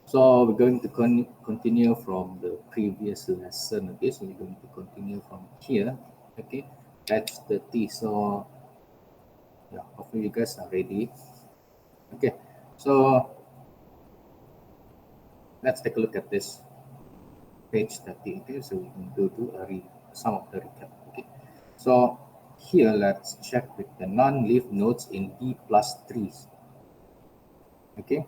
So we're going to continue from the previous lesson. Okay, so we're going to continue from here. Okay, that's the T. So yeah, hopefully you guys are ready. Okay, so let's take a look at this page 30. Okay, so we can do some of the recap. Okay, so here let's check with the non-leaf nodes in D plus trees. Okay,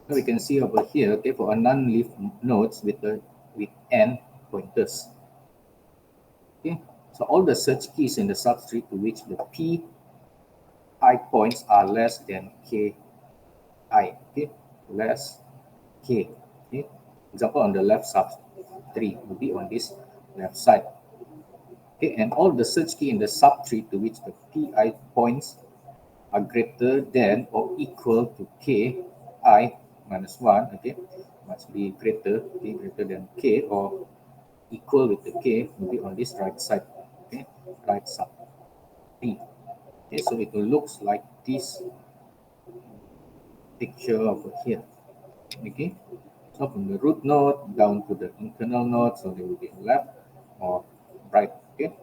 so we can see over here. Okay, for a non-leaf nodes with n pointers. Okay, so all the search keys in the subtree to which the p I points are less than k I. Okay, less k. Okay, example on the left subtree will be on this left side. Okay, and all the search key in the subtree to which the pi points are greater than or equal to k I minus 1. Okay, must be greater, okay, greater than k or equal with the k will be on this right side. Okay, right sub p. Okay, so it will looks like this picture over here. Okay, so from the root node down to the internal node, so they will be left or right. Okay,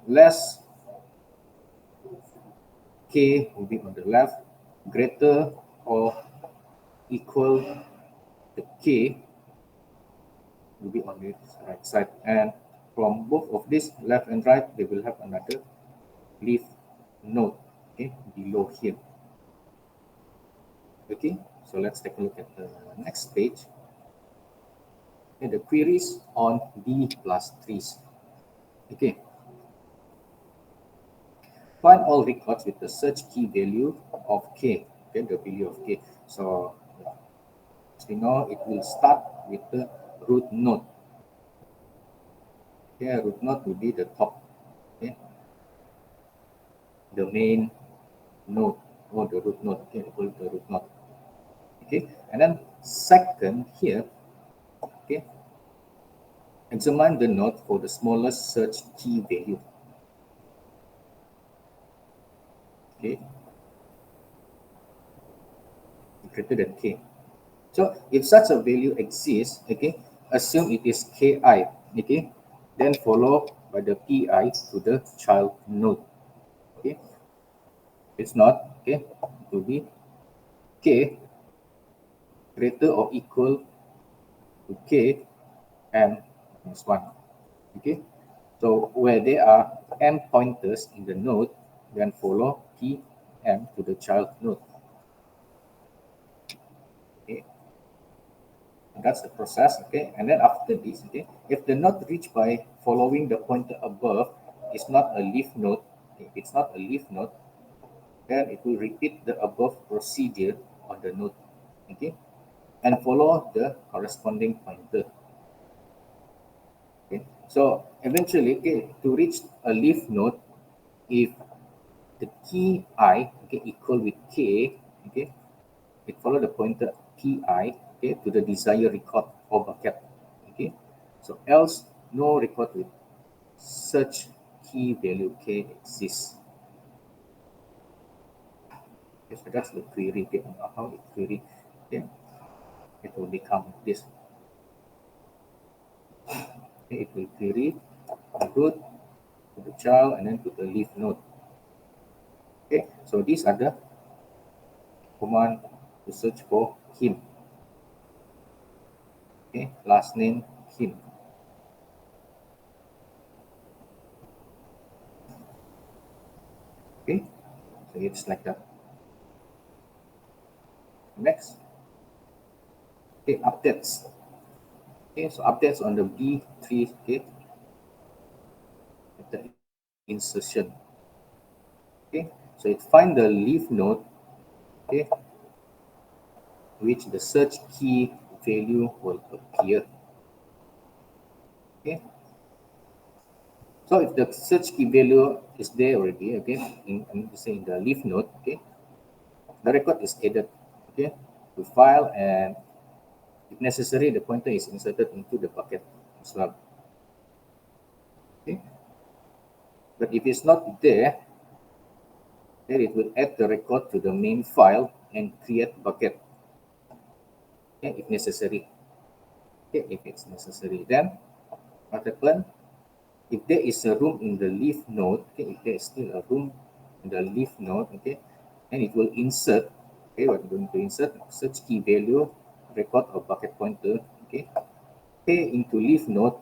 less k will be on the left, greater or equal to k will be on the right side, and from both of this left and right they will have another leaf node, okay, below here. Okay, so let's take a look at the next page. And the queries on D plus trees. Okay, find all records with the search key value of k. Okay, the value of k. So as we know, it will start with the root node. Okay, root node will be the top. Okay, the main node or the root node. Okay, we call it the root node. Okay, and then second here. Okay, examine the node for the smallest search key value. Okay, greater than k. So if such a value exists, okay, assume it is ki, okay, then follow by the pi to the child node. Okay, it's not, okay, it will be k greater or equal to k m minus 1. Okay, so where there are m pointers in the node, then follow p m to the child node. Okay, and that's the process. Okay, and then after this, okay, if the node reached by following the pointer above is not a leaf node, okay, it's not a leaf node, then it will repeat the above procedure on the node. Okay, and follow the corresponding pointer. Okay, so eventually, okay, to reach a leaf node, if the key I, okay, equal with k, okay, it follow the pointer pi, okay, to the desired record or bucket. Okay, so else no record with such key value k exists. Okay, so that's the query. Okay, how it query, okay, it will become this. Okay, it will query the root to the child and then to the leaf node. Okay, so these are the command to search for him. Okay, last name him. Okay, so it's like that. Next, okay, updates. Okay, so updates on the B3, okay, the insertion. Okay, so it find the leaf node, okay, which the search key value will appear. Okay, so if the search key value is there already, okay, in say in the leaf node, okay, the record is added, okay, to file, and if necessary, the pointer is inserted into the bucket as well. Okay, but if it's not there, then it will add the record to the main file and create bucket. okay, if necessary. Okay, if it's necessary, then what happen? If there is a room in the leaf node, okay, if there is still a room in the leaf node, okay, then it will insert, okay, we're going to insert search key value, record or bucket pointer, okay, pay into leaf node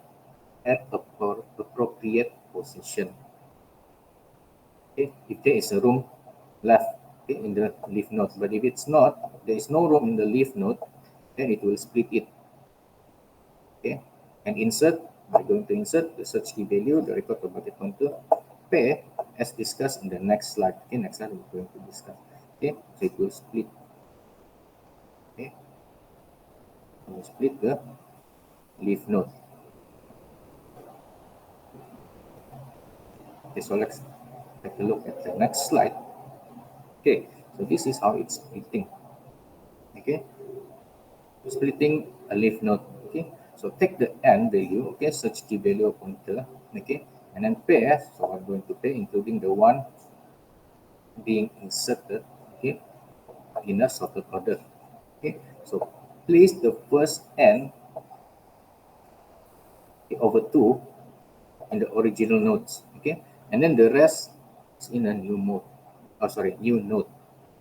at appropriate position. Okay, if there is a room left, okay, in the leaf node, but if it's not, there is no room in the leaf node, then it will split it. Okay, and insert, by going to insert the search key value, the record or bucket pointer, pair as discussed in the next slide. Okay, next slide we're going to discuss. Okay, so it will split. Okay, it will split the leaf node. Okay, so let's take a look at the next slide. Okay, so this is how it's splitting. Okay, splitting a leaf node. Okay, so take the n value, okay, search key value pointer, okay, and then pair. So I'm going to pair including the one being inserted, okay, in a sorted order. Okay, so place the first n, okay, over 2 in the original nodes, okay, and then the rest is in a new mode. Oh, sorry, new node.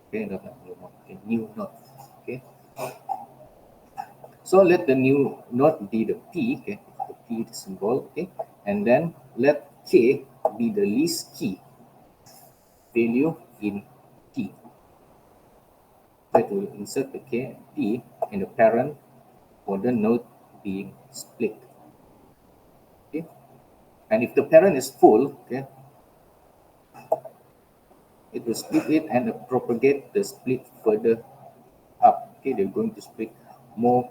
Okay, not new mode. Okay, new node. Okay, so let the new node be the p, okay, the p symbol, okay, and then let k be the least key value in p. Try to insert the k p in the parent for the node being split. Okay, and if the parent is full, okay, it will split it and propagate the split further up. Okay, they're going to split more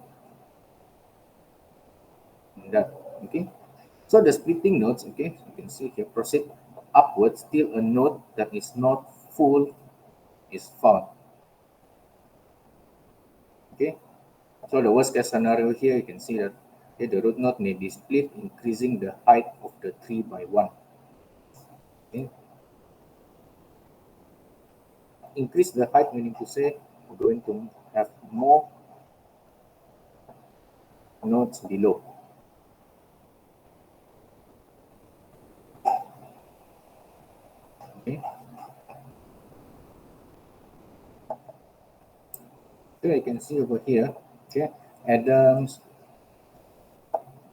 than that. Okay, so the splitting nodes, okay, you can see here, proceed upwards till a node that is not full is found. Okay, so the worst case scenario here, you can see that, okay, the root node may be split, increasing the height of the tree by 1. Okay, increase the height meaning to say we're going to have more nodes below. Okay, so you can see over here, okay, Adams,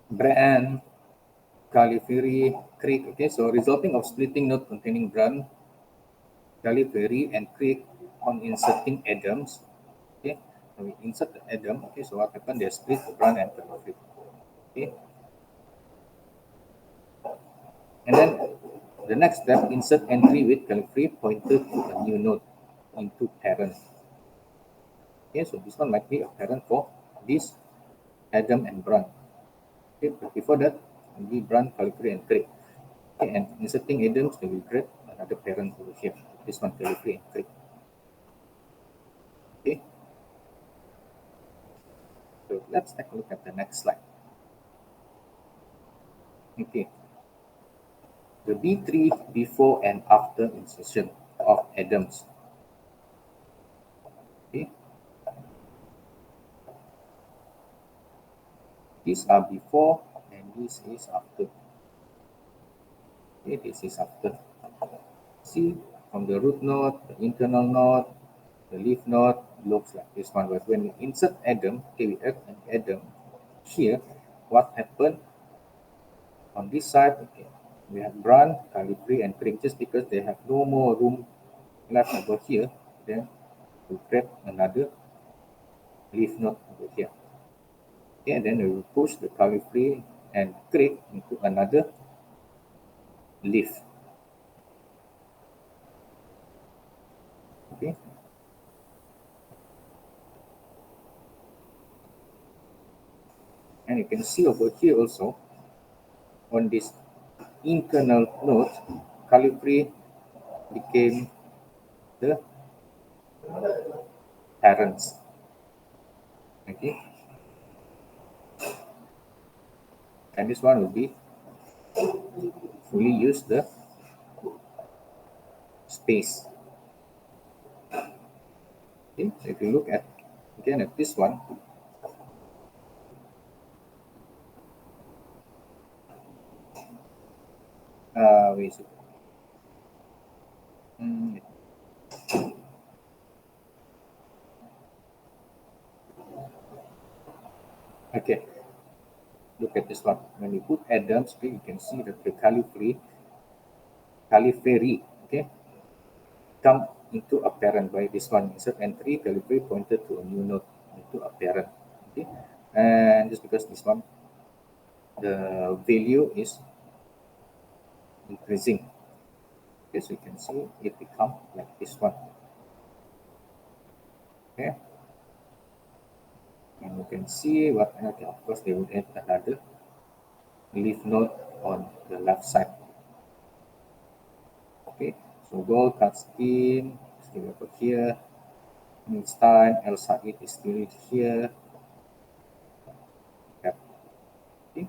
Brand, Calipari, Creek. Okay, so resulting of splitting node containing Brand, Calipari, and Creek on inserting Adams. Okay, so we insert the Adam. Okay, so what happened? They split the Brand and Calipari. Okay, and then the next step, insert entry with Calipari pointed to a new node into parent. Okay, so this one might be a parent for this Adam and Brand. Okay, but before that, we Brand, Calipari, and Creek. Okay, and inserting Adams, they will create another parent over here. This one, Calipari and Creek. Okay, so let's take a look at the next slide. Okay, the B3 before and after insertion of Adams. Okay, these are before and this is after. Okay, this is after. See, from the root node, the internal node, the leaf node looks like this one. But when we insert Adam, okay, we add an Adam here, what happened on this side? Okay, we have Brand, Calipari, and Creek. Just because they have no more room left over here, then we grab another leaf node over here. Okay, and then we will push the Calipari and Creek into another leaf. Okay, and you can see over here also on this internal node, Calipari became the parents. Okay, and this one will be fully use the space. Okay, so if you look at again at this one, Okay, so okay, look at this one. When you put Adams, okay, you can see that the Calipari, okay, come into apparent by this one. Insert entry Calipari pointed to a new node into apparent. Okay, and just because this one, the value is increasing. Okay, so you can see it become like this one. Okay, and you can see what, okay, of course they will add another leaf node on the left side. Okay, so gold cuts in, still over here. Next time, El Said is still here. Yep. Okay,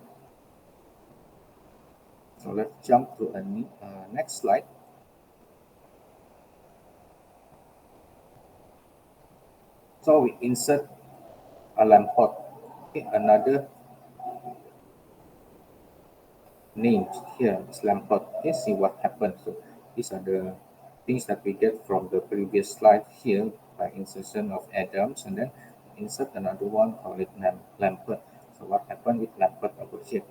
so let's jump to a next slide. So we insert a lamport. Okay, another name here is lamport. Okay, see what happens. So these are the things that we get from the previous slide here by insertion of Adams, and then insert another one, call it lamport. So what happened with lamport over here?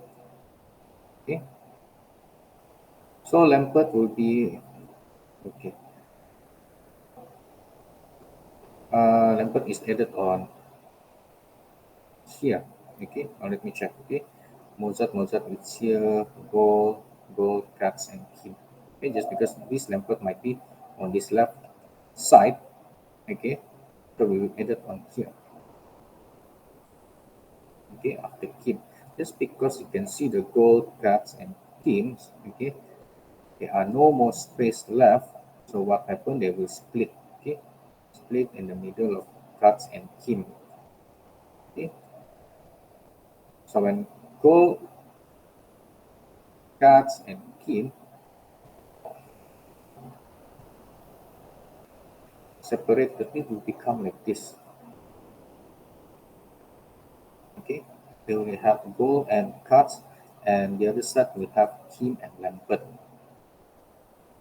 Okay, so lamport will be okay. Lamport is added on here. Okay, now let me check. Okay, Mozart is here, gold, cats, and king. Okay, just because this lamport might be on this left side. Okay, so we will add it on here. Okay, after king, just because you can see the gold, cats, and kings. Okay, there are no more space left. So what happened? They will split. Okay, split in the middle of cats and king. Okay, so when gold, cats, and king separate, it will become like this. Okay, they will have gold and cards, and the other side will have king and lambert,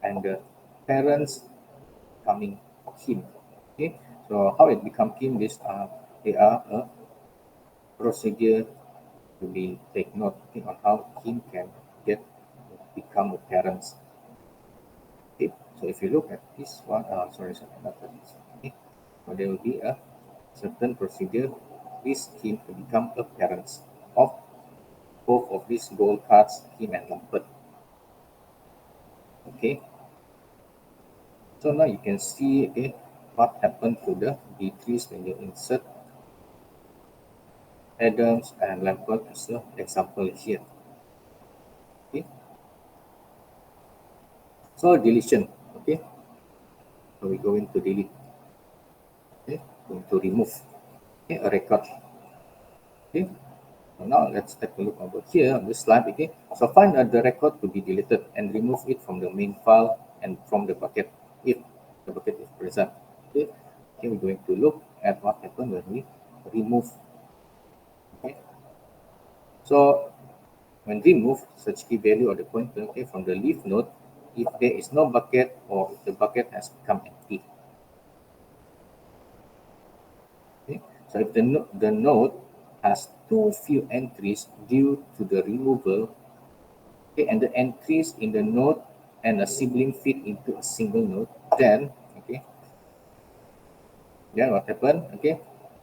and the parents coming king. Okay, so how it become king? This they are a procedure to be take note, okay, on how king can get become the parents. Okay, so if you look at this one, sorry, not this. Okay, so there will be a certain procedure. This king to become a parents of both of these gold cards, Kim and Lambert. Okay, so now you can see, okay, what happened to the B3s when you insert Adams and Lambert as an example here. Okay, so deletion. Okay, so we're going to delete. Okay, going to remove. Okay, a record. Okay, so now let's take a look over here on this slide. Okay, so find the record to be deleted and remove it from the main file and from the bucket if the bucket is present. Okay, okay, we're going to look at what happened when we remove. Okay, so when remove such key value or the pointer, okay, from the leaf node, if there is no bucket or if the bucket has become empty. Okay, so if the node has too few entries due to the removal, okay, and the entries in the node and a sibling fit into a single node, then okay, then what happened? Okay,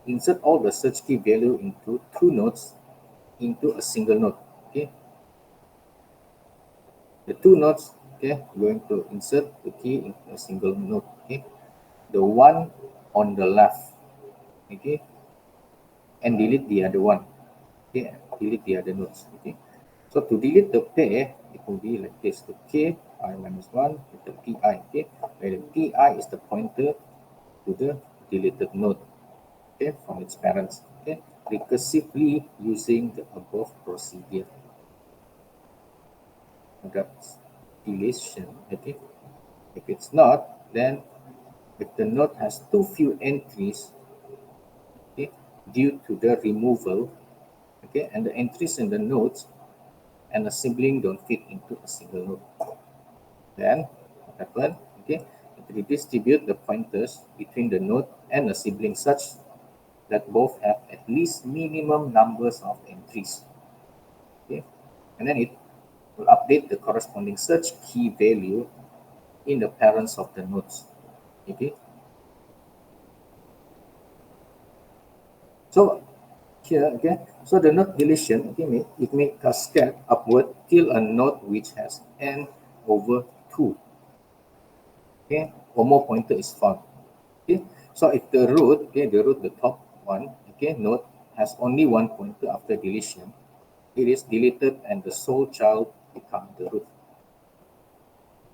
insert all the search key value into two nodes into a single node. Okay, the two nodes, okay, going to insert the key into a single node. Okay, the one on the left, okay, and delete the other one. Okay, delete the other nodes. Okay, so to delete the pair, it will be like this: the k I minus 1 with the pi. Okay, where the pi is the pointer to the deleted node, okay, from its parents. Okay, recursively using the above procedure. That's deletion. Okay, if it's not, then if the node has too few entries, okay, due to the removal, okay, and the entries in the nodes and the sibling don't fit into a single node. Then what happen? Okay, it redistribute the pointers between the node and a sibling such that both have at least minimum numbers of entries. Okay, and then it will update the corresponding search key value in the parents of the nodes. Okay, so here again, so the node deletion, okay, it may cascade upward till a node which has n over 2, okay, or more pointer is found. Okay, so if the root, okay, the top one, okay, node has only one pointer after deletion, it is deleted and the sole child becomes the root.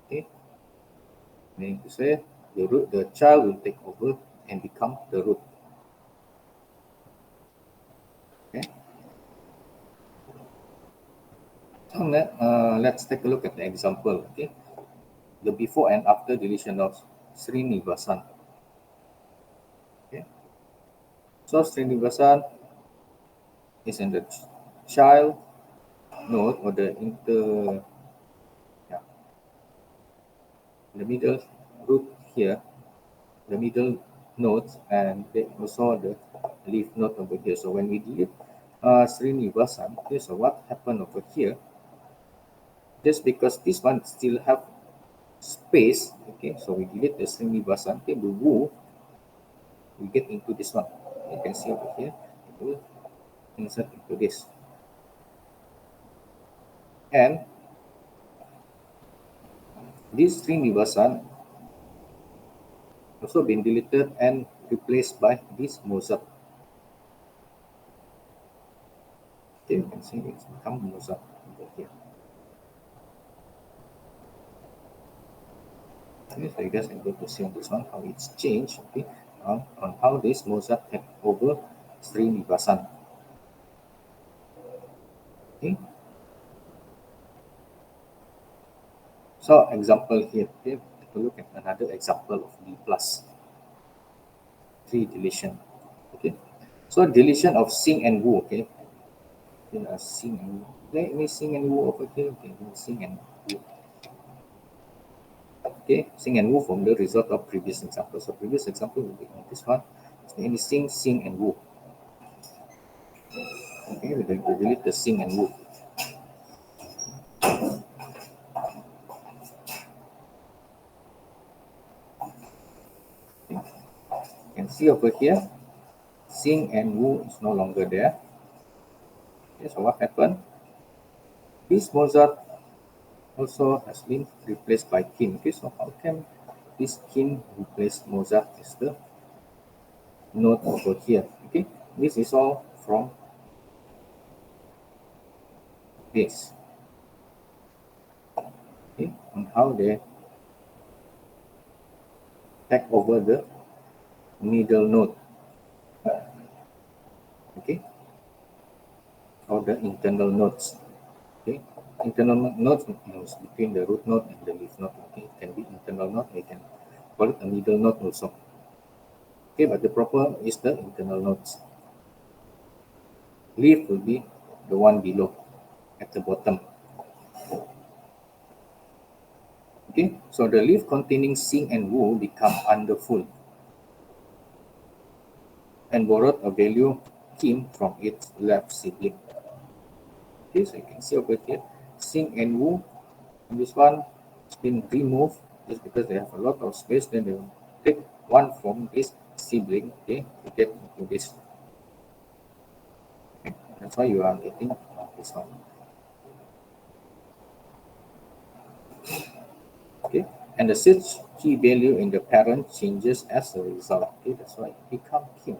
Okay, meaning to say the child will take over and become the root. Okay, so let's take a look at the example. Okay, the before and after deletion of Srinivasan. Okay, so Srinivasan is in the child node or the yeah, the middle root here, the middle nodes, and they also the leaf node over here. So when we delete Srinivasan, okay, so what happened over here? Just because this one still have space, okay, so we delete the Srinivasan, okay, we move, we get into this one. You can see over here, it will insert into this. And this Srinivasan also been deleted and replaced by this Mozart. Okay, you can see it's become Mozart over here. Okay, so you guys can go to see on this one how it's changed, okay, on how this Mozart take over Srinivasan. Okay, so example here, okay, take a look at another example of D plus 3 deletion. Okay, so deletion of Sing and Wu, okay, Sing and Wu. Let me Sing and Wu over here, okay, Sing and Wu. Okay, Sing and Wu from the result of previous example. So previous example will be on this one. So any Sing and Wu. Okay, we're going to delete the Sing and Wu. Okay. You can see over here, Sing and Wu is no longer there. Okay, so what happened? This Mozart also has been replaced by Kim. Okay, so how can this Kim replace Mozart as the node over here? Okay, this is all from this. Okay, on how they take over the middle node. Okay, or the internal nodes. Okay, internal nodes is between the root node and the leaf node. Okay, it can be internal node. We can call it a middle node also. Okay, but the proper is the internal nodes. Leaf will be the one below at the bottom. Okay, so the leaf containing Sing and Wu become underfull and borrowed a value Kim from its left sibling. Okay, so you can see over here, Sing and Wu, and this one has been removed just because they have a lot of space. Then they will take one from this sibling, okay, to get into this. Okay, that's why you are getting this one. Okay, and the search key value in the parent changes as a result. Okay, that's why it becomes Kim.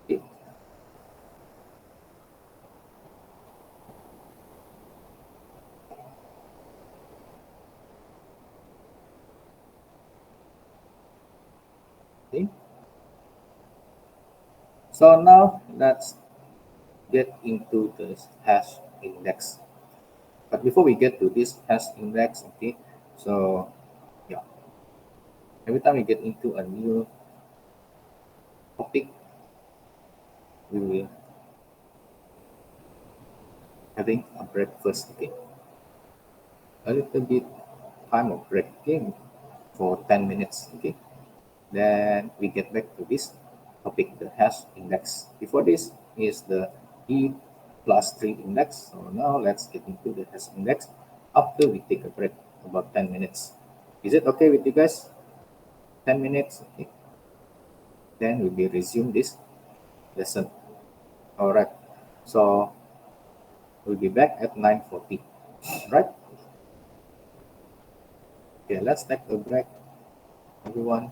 Okay. Okay. So now let's get into the hash index. But before we get to this hash index, okay, so yeah, every time we get into a new topic, we will having a breakfast, okay, a little bit time of break, okay, for 10 minutes, okay. Then we get back to this topic, the hash index. Before this is the E plus 3 index. So now let's get into the hash index after we take a break about 10 minutes. Is it okay with you guys? 10 minutes, okay. Then we will resume this lesson. All right. So we'll be back at 9:40. Right? Okay, let's take a break, everyone.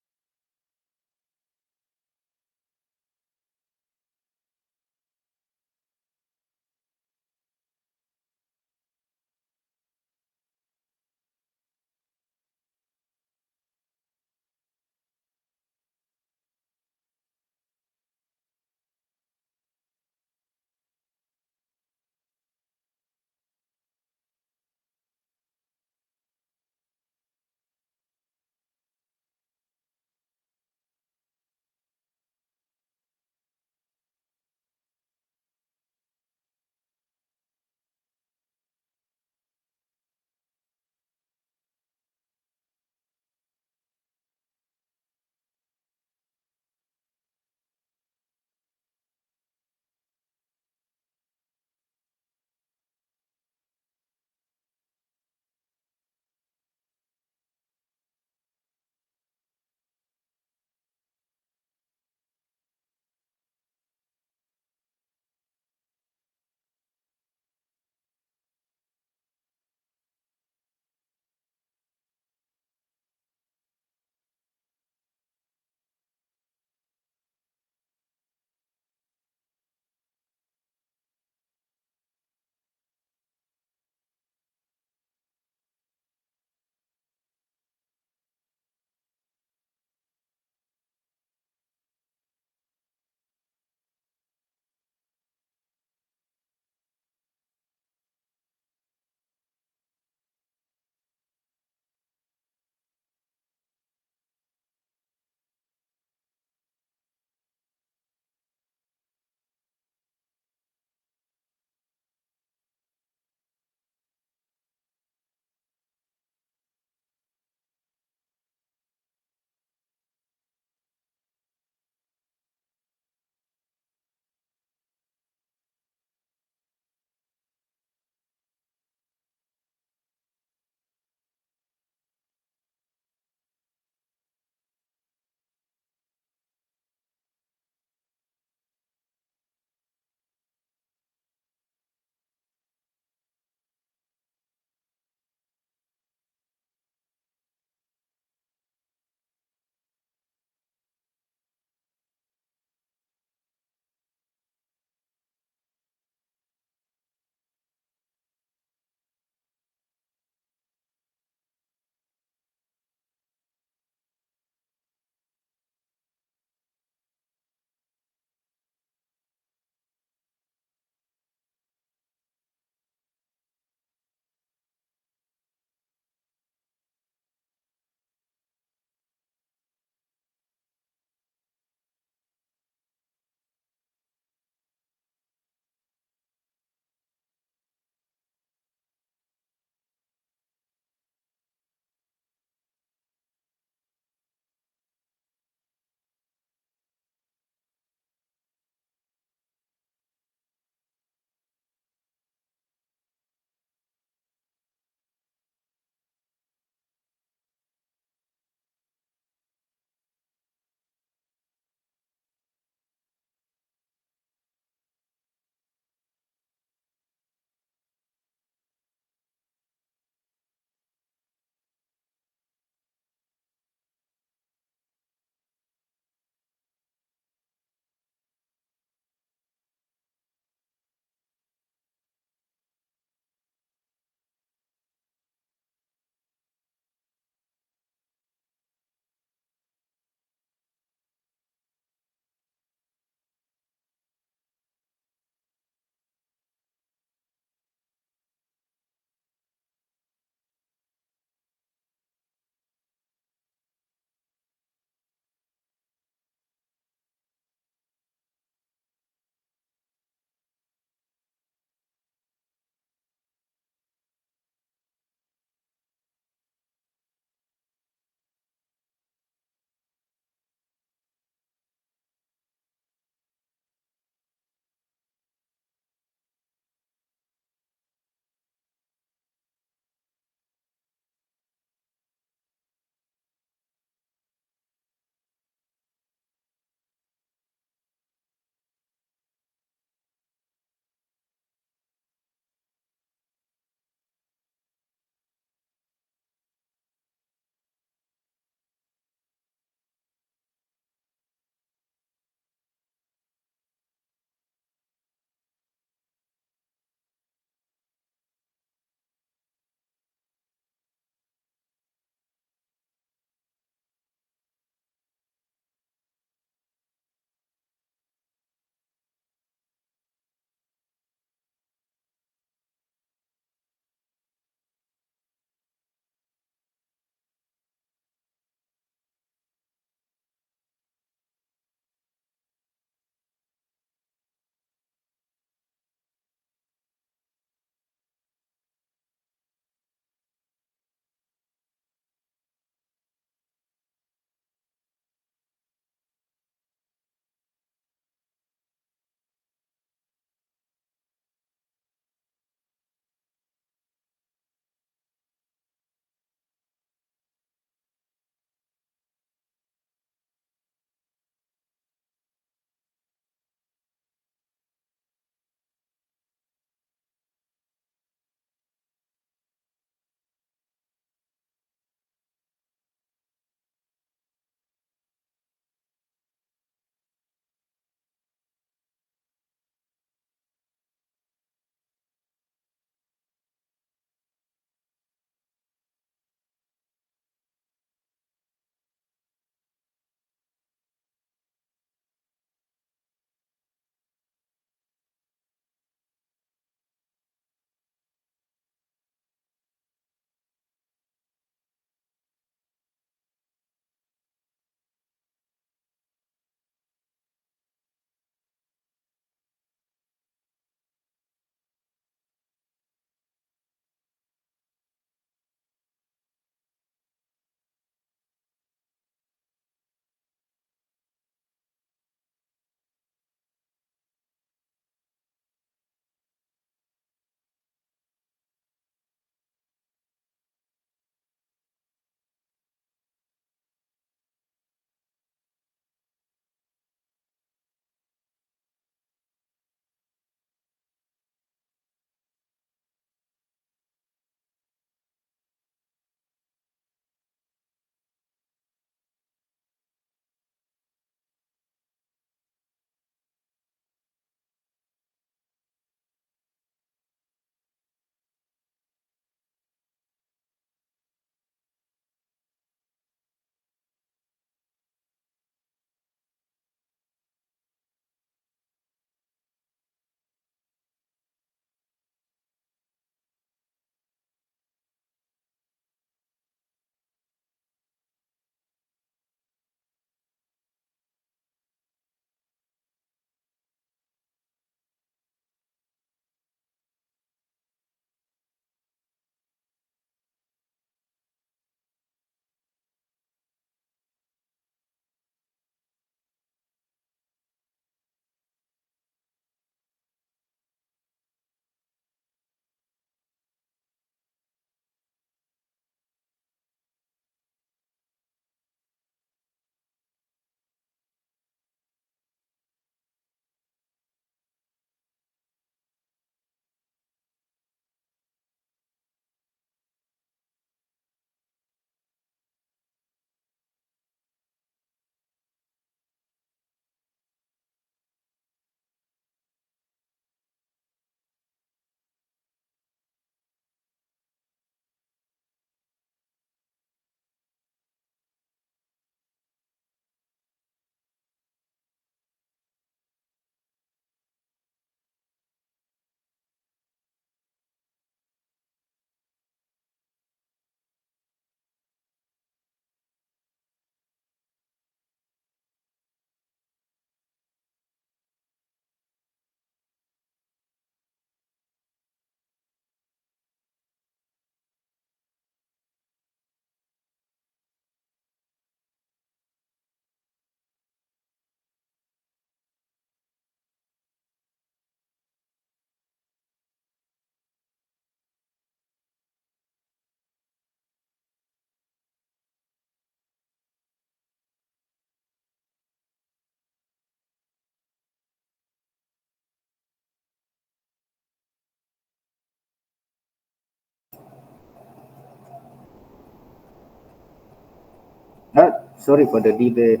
Sorry for the delay.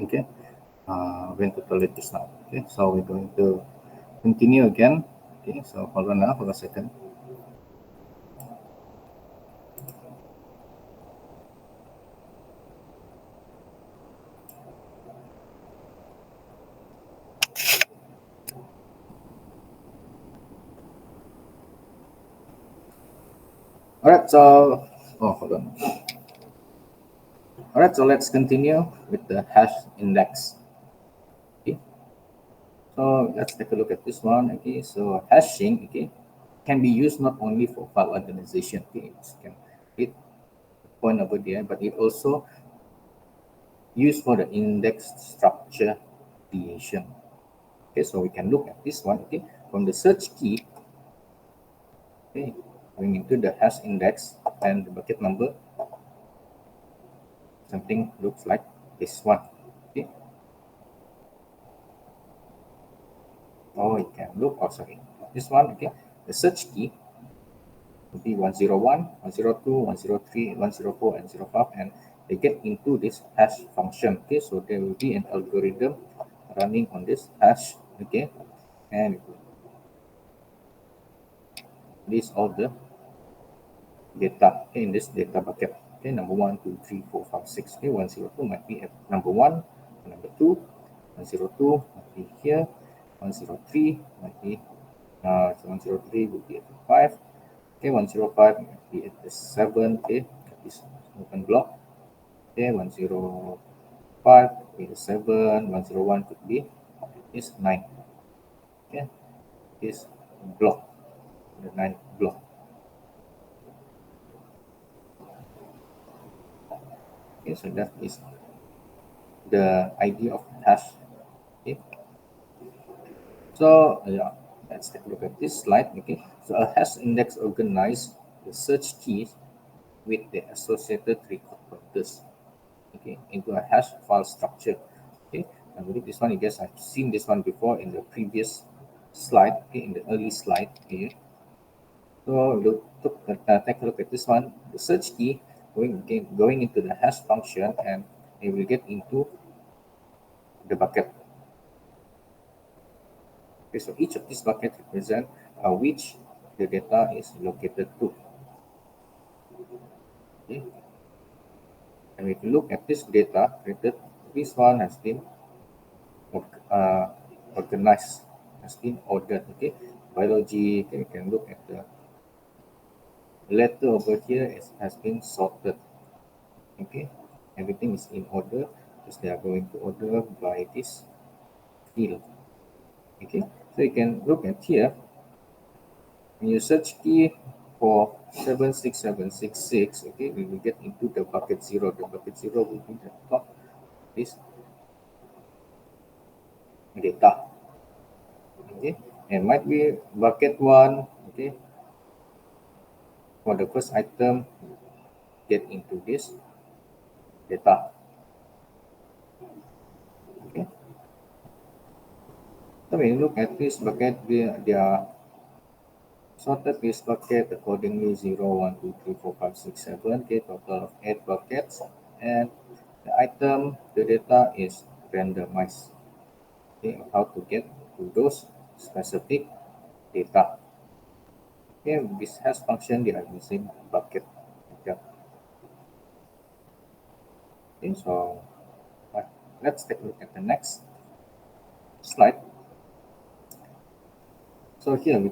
Okay, went to toilet just now. Okay, so we're going to continue again. Okay, so hold on now for a second. All right, so hold on. All right, so let's continue with the hash index. Okay, so let's take a look at this one. Okay, so hashing, okay, can be used not only for file organization. Okay, it can hit the point over there, but it also used for the index structure creation. Okay, so we can look at this one. Okay, from the search key. Okay, going into the hash index and the bucket number, something looks like this one. Okay, or you can look, oh sorry, this one. Okay, the search key will be 101, 102, 103, 104, and 05, and they get into this hash function. Okay, so there will be an algorithm running on this hash. Okay, and list all the data, okay, in this data bucket. Okay, number 1, 2, 3, 4, 5, 6. Okay, 102 might be at number 1, number 2, 102 might be here, 103 might be 103 would be at 5. Okay, 105 might be at the 7. Okay, that is open block. Okay, 105 could be the 7, 101 could be is 9. Okay, this block, the 9th block. Okay, so that is the idea of hash. Okay, so yeah, let's take a look at this slide. Okay, so a hash index organizes the search keys with the associated record pointers, okay, into a hash file structure. Okay, I believe this one, you guys have seen this one before in the previous slide. Okay, in the early slide. Okay, so take a look at this one. The search key going into the hash function, and it will get into the bucket. Okay, so each of these buckets represent which the data is located to. Okay, and if you look at this data created, this one has been uh, organized, has been ordered. Okay, biology. Okay, you can look at the letter over here. It has been sorted. Okay, everything is in order because they are going to order by this field. Okay, so you can look at here. When you search key for 76766, okay, we will get into the bucket 0. The bucket 0 will be the top this data. Okay, and might be bucket 1. Okay, for the first item, get into this data. Okay, so when you look at this bucket, they are sorted this bucket accordingly 0, 1, 2, 3, 4, 5, 6, 7. Okay, total of 8 buckets, and the item, the data is randomized. Okay, how to get to those specific data. Okay, this has function, they are using bucket. Okay, okay, so let's take a look at the next slide. So here we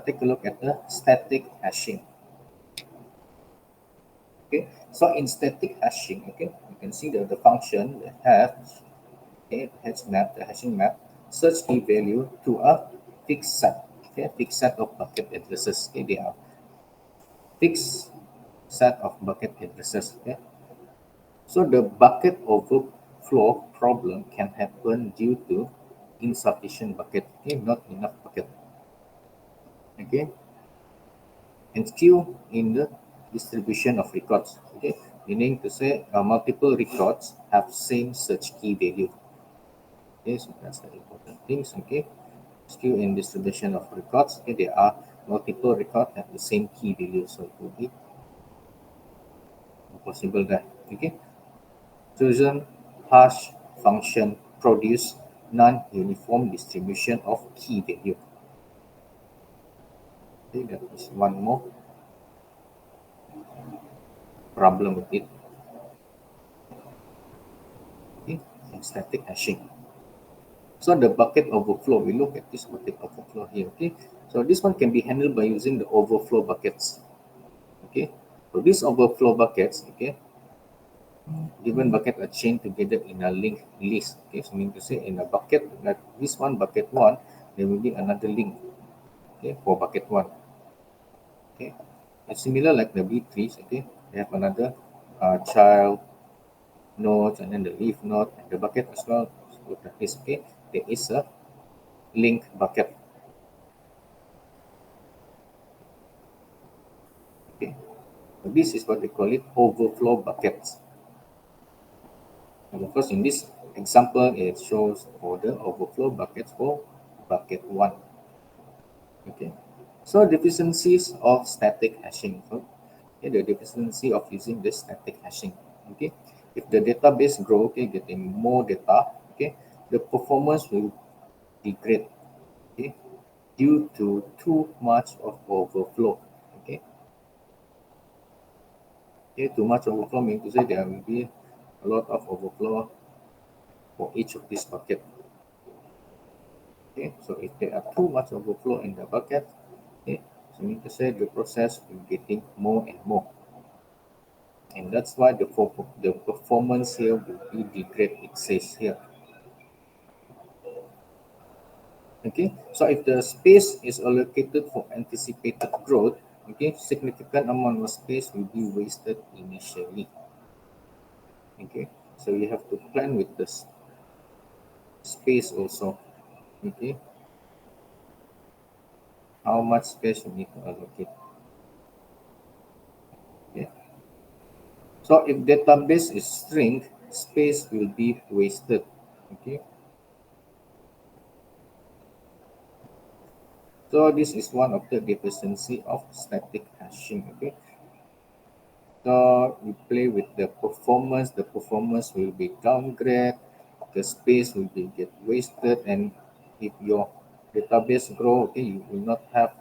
take a look at the static hashing. Okay, so in static hashing, okay, you can see the function that has a hash map, the hashing map, search key value to a fixed set. Okay, fixed set of bucket addresses. Okay, they are fixed set of bucket addresses. Okay, so the bucket overflow problem can happen due to insufficient bucket. Okay, not enough bucket. Okay, and skew in the distribution of records. Okay, meaning to say multiple records have same search key value. Okay, so that's the important things. Okay, skew in distribution of records. Okay, there are multiple records have the same key value, so it will be possible that. Okay, chosen hash function produce non-uniform distribution of key value. Okay, that is one more problem with it. Okay, and static hashing. So the bucket overflow, we look at this bucket overflow here. Okay, so this one can be handled by using the overflow buckets. Okay, so these overflow buckets, okay, given bucket are chained together in a linked list. Okay, so meaning to say in a bucket like this one, bucket one, there will be another link. Okay, for bucket one. Okay, and similar like the B trees. Okay, they have another child node and then the leaf node and the bucket as well. So that is okay. There is a link bucket. Okay, so this is what they call it overflow buckets. And of course, in this example, it shows for the overflow buckets for bucket one. Okay, so deficiencies of static hashing. So, okay, the deficiency of using this static hashing. Okay, if the database grow, okay, getting more data, okay, the performance will degrade. Okay, due to too much of overflow. Okay, okay, too much overflow means to say there will be a lot of overflow for each of these bucket. Okay, so if there are too much overflow in the bucket, okay, so mean to say the process will getting more and more, and that's why the performance here will be degrade. It says here. Okay, so if the space is allocated for anticipated growth, okay, significant amount of space will be wasted initially. Okay, so you have to plan with the space also. Okay, how much space you need to allocate. Okay, so if database is shrink, space will be wasted. Okay, so this is one of the deficiency of static hashing. Okay, so we play with the performance will be downgraded, the space will be get wasted, and if your database grow, okay, you will not have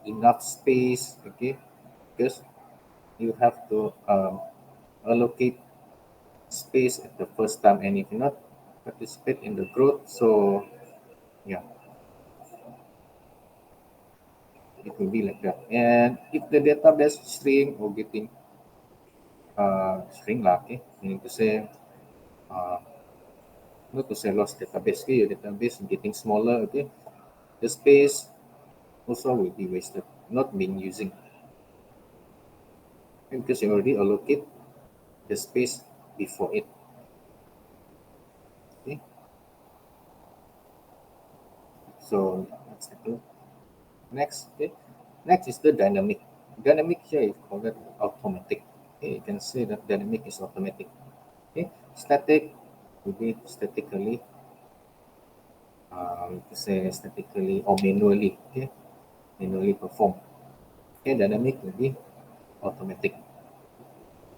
enough space, okay, because you have to allocate space at the first time, and if you not participate in the growth, so yeah, it will be like that. And if the database shrink or getting shrink lah, okay, meaning to say uh, not to say lost database, okay, your database getting smaller, okay, the space also will be wasted, not being using, okay, because you already allocate the space before it. Okay, so let's take a look. Next, okay, next is the dynamic. Dynamic here is called it automatic. Okay, you can say that dynamic is automatic. Okay, static will be statically, to say statically or manually. Okay, manually performed. Okay, dynamic will be automatic.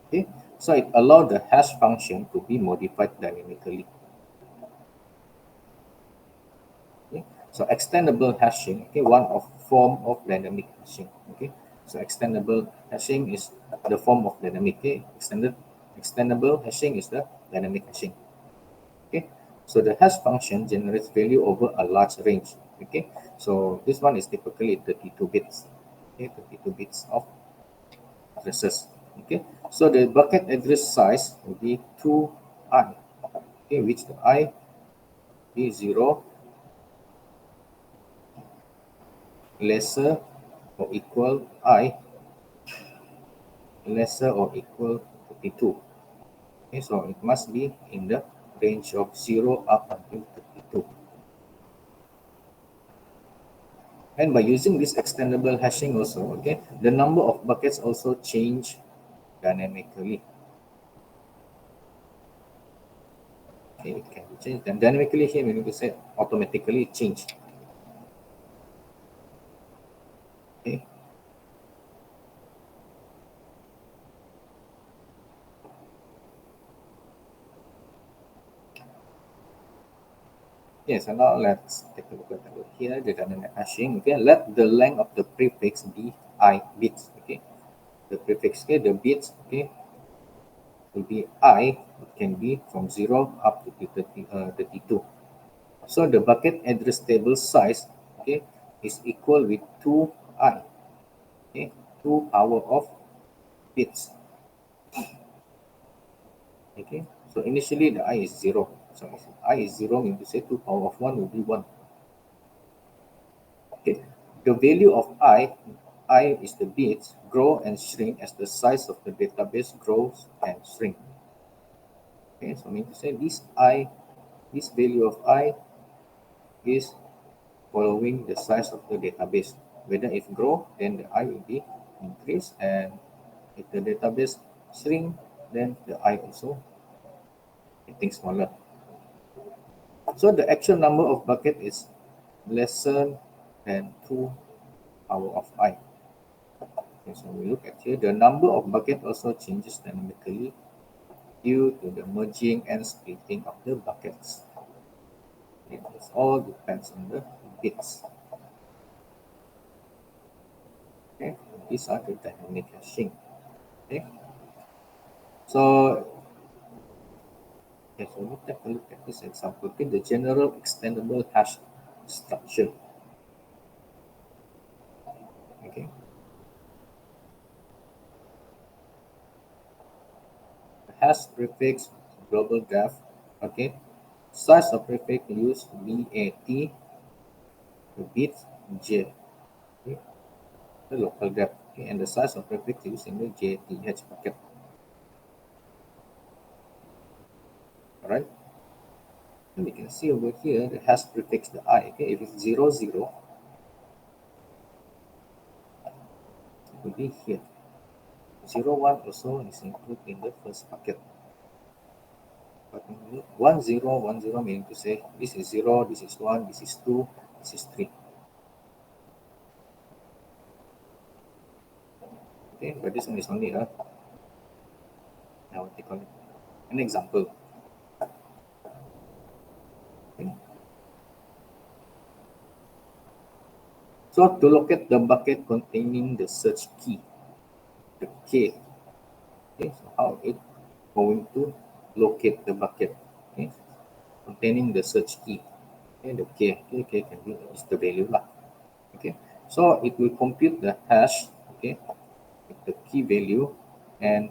Okay, so it allows the hash function to be modified dynamically. Okay, so extendable hashing, okay, one of form of dynamic hashing. Okay, so extendable hashing is the form of dynamic. Okay, extendable hashing is the dynamic hashing. Okay, so the hash function generates value over a large range. Okay, so this one is typically 32 bits. Okay, 32 bits of addresses. Okay, so the bucket address size will be 2i. Okay, which the I is 0 lesser or equal I lesser or equal 32. Okay, so it must be in the range of 0 up until 32. And by using this extendable hashing also, okay, the number of buckets also change dynamically. Okay, it can be changed. And dynamically here we need to say automatically change. Okay. Yes, and now let's take a look at it here, the dynamic hashing. Okay, let the length of the prefix be I bits. Okay, the prefix, okay, the bits, okay, will be I. It can be from 0 up to 32. So the bucket address table size, okay, is equal with 2I. Okay, 2 power of bits. Okay, so initially the I is 0. So if I is 0, mean to say 2 power of 1 will be 1. Okay, the value of I is the bits, grow and shrink as the size of the database grows and shrink. Okay, so mean to say this value of I is following the size of the database. Whether it grow, then the I will be increased, and if the database shrink, then the I also getting smaller. So the actual number of bucket is lesser than 2 power of I. Okay, so we look at here, the number of bucket also changes dynamically due to the merging and splitting of the buckets. Okay, this all depends on the bits. Okay, these are the dynamic hashing. Okay, so okay, so we take a look at this example. Okay, the general extendable hash structure. Okay, the hash prefix global graph. Okay, size of prefix use BAT, the bits J. Okay, the local graph. Okay, and the size of prefix used in the JTH bucket. All right. And we can see over here it has prefix the I. Okay, if it's 00, it will be here. 01 also is included in the first bucket. But 1010 meaning to say this is 0, this is 1, this is 2, this is 3. Okay, but this one is only a, now take on an example. Okay. So to locate the bucket containing the search key, the K. Okay, so how it going to locate the bucket, okay, containing the search key. Okay, the K, okay, K can be is the value lah. Okay, so it will compute the hash, okay, with the key value, and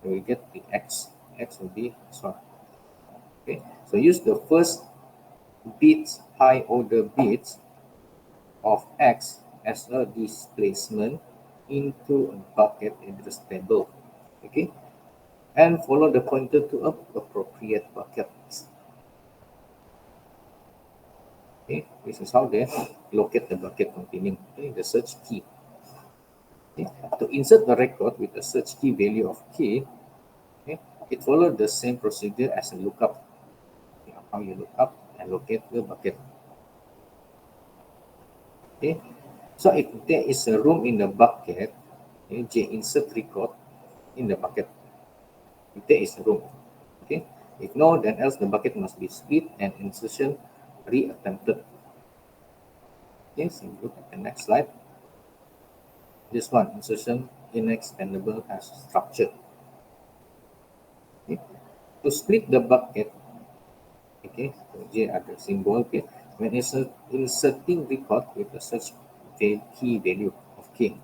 we will get the X. X will be this one. Okay, so use the first bits, high order bits of X as a displacement into a bucket address table. Okay, and follow the pointer to a appropriate bucket. Okay, this is how they locate the bucket containing, okay, the search key. Okay. To insert the record with the search key value of K, okay, it follows the same procedure as a lookup. Okay, how you look up and locate the bucket. Okay, so if there is a room in the bucket, okay, J insert record in the bucket. If there is a room, okay. If no, then else the bucket must be split and insertion reattempted. Okay, so look at the next slide. This one, insertion inexpandable hash structure. Okay. To split the bucket, okay, so J ada symbol, okay, when inserting record with a search key value of K.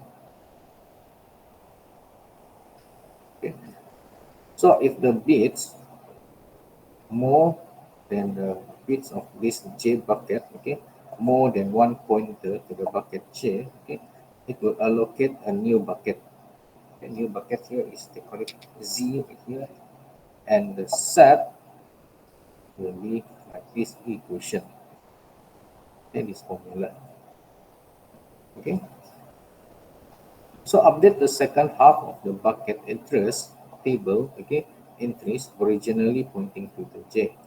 Okay. So if the bits more than the bits of this J bucket, okay, more than one pointer to the bucket J, okay, it will allocate a new bucket. A new bucket here is, they call it Z over here, and the set will be like this equation. Okay, this formula. Okay. So update the second half of the bucket address table, okay, entries originally pointing to the J,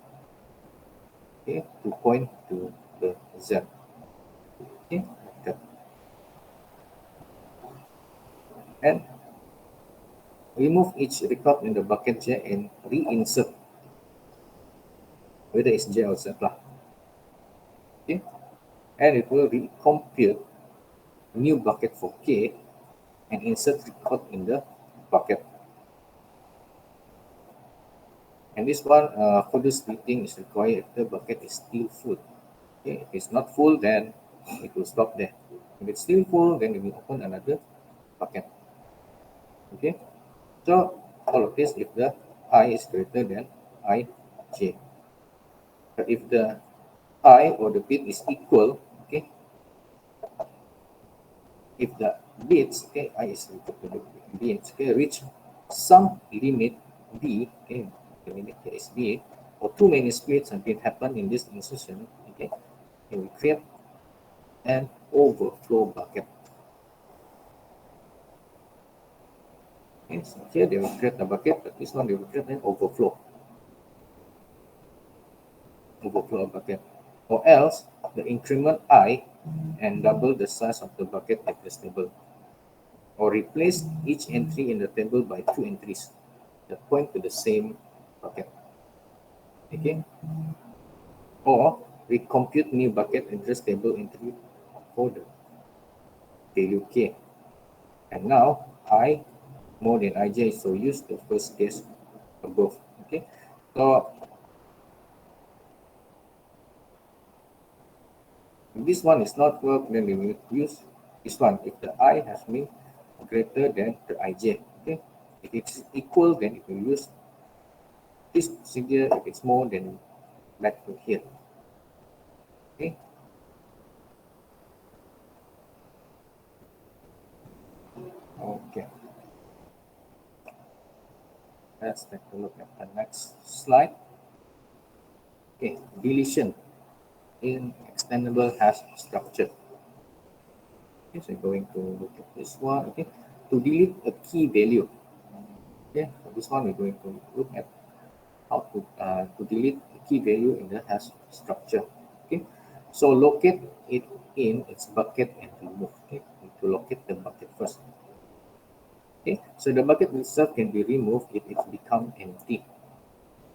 okay, to point to the Z. Okay, like that. And remove each record in the bucket J and reinsert, whether it's J or Z lah. Okay, and it will compute new bucket for K and insert record in the bucket. And this one, further splitting is required if the bucket is still full. Okay, if it's not full, then it will stop there. If it's still full, then it will open another bucket. Okay, so all of this if the I is greater than ij. But if the I or the bit is equal, okay, if the bits, okay, I is equal to the bits, okay, reach some limit b, okay, the limit here is b, or too many splits have been happen in this insertion, okay, it will create an overflow bucket. Okay, so here they will create a bucket, but this one they will create an overflow bucket. Or else the increment I and double the size of the bucket at this table. Or replace each entry in the table by two entries that point to the same bucket. Okay? Or we compute new bucket address table entry for the value K. And now I more than ij, so use the first case above. Okay? So if this one is not work, then we will use this one. If the I has been greater than the ij, okay? If it's equal, then it will use this procedure. If it's more, then back to here. Okay. Okay. Let's take a look at the next slide. Okay, deletion in extendable hash structure. Okay, so going to look at this one. Okay, to delete a key value. Okay, so this one we're going to look at how to delete a key value in the hash structure. Okay, so locate it in its bucket and remove. Okay, to locate the bucket first. Okay, so the bucket itself can be removed if it becomes empty.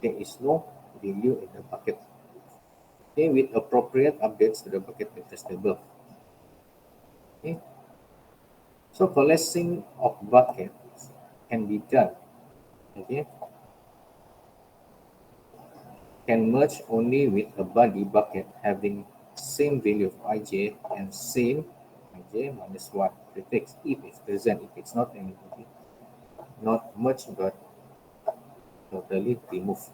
There is no value in the bucket. Okay, with appropriate updates to the bucket address table. Okay, so collapsing of buckets can be done. Okay, can merge only with a body bucket having same value of ij and same ij minus 1 prefix if it's present. If it's not, then it will be not merged but totally removed.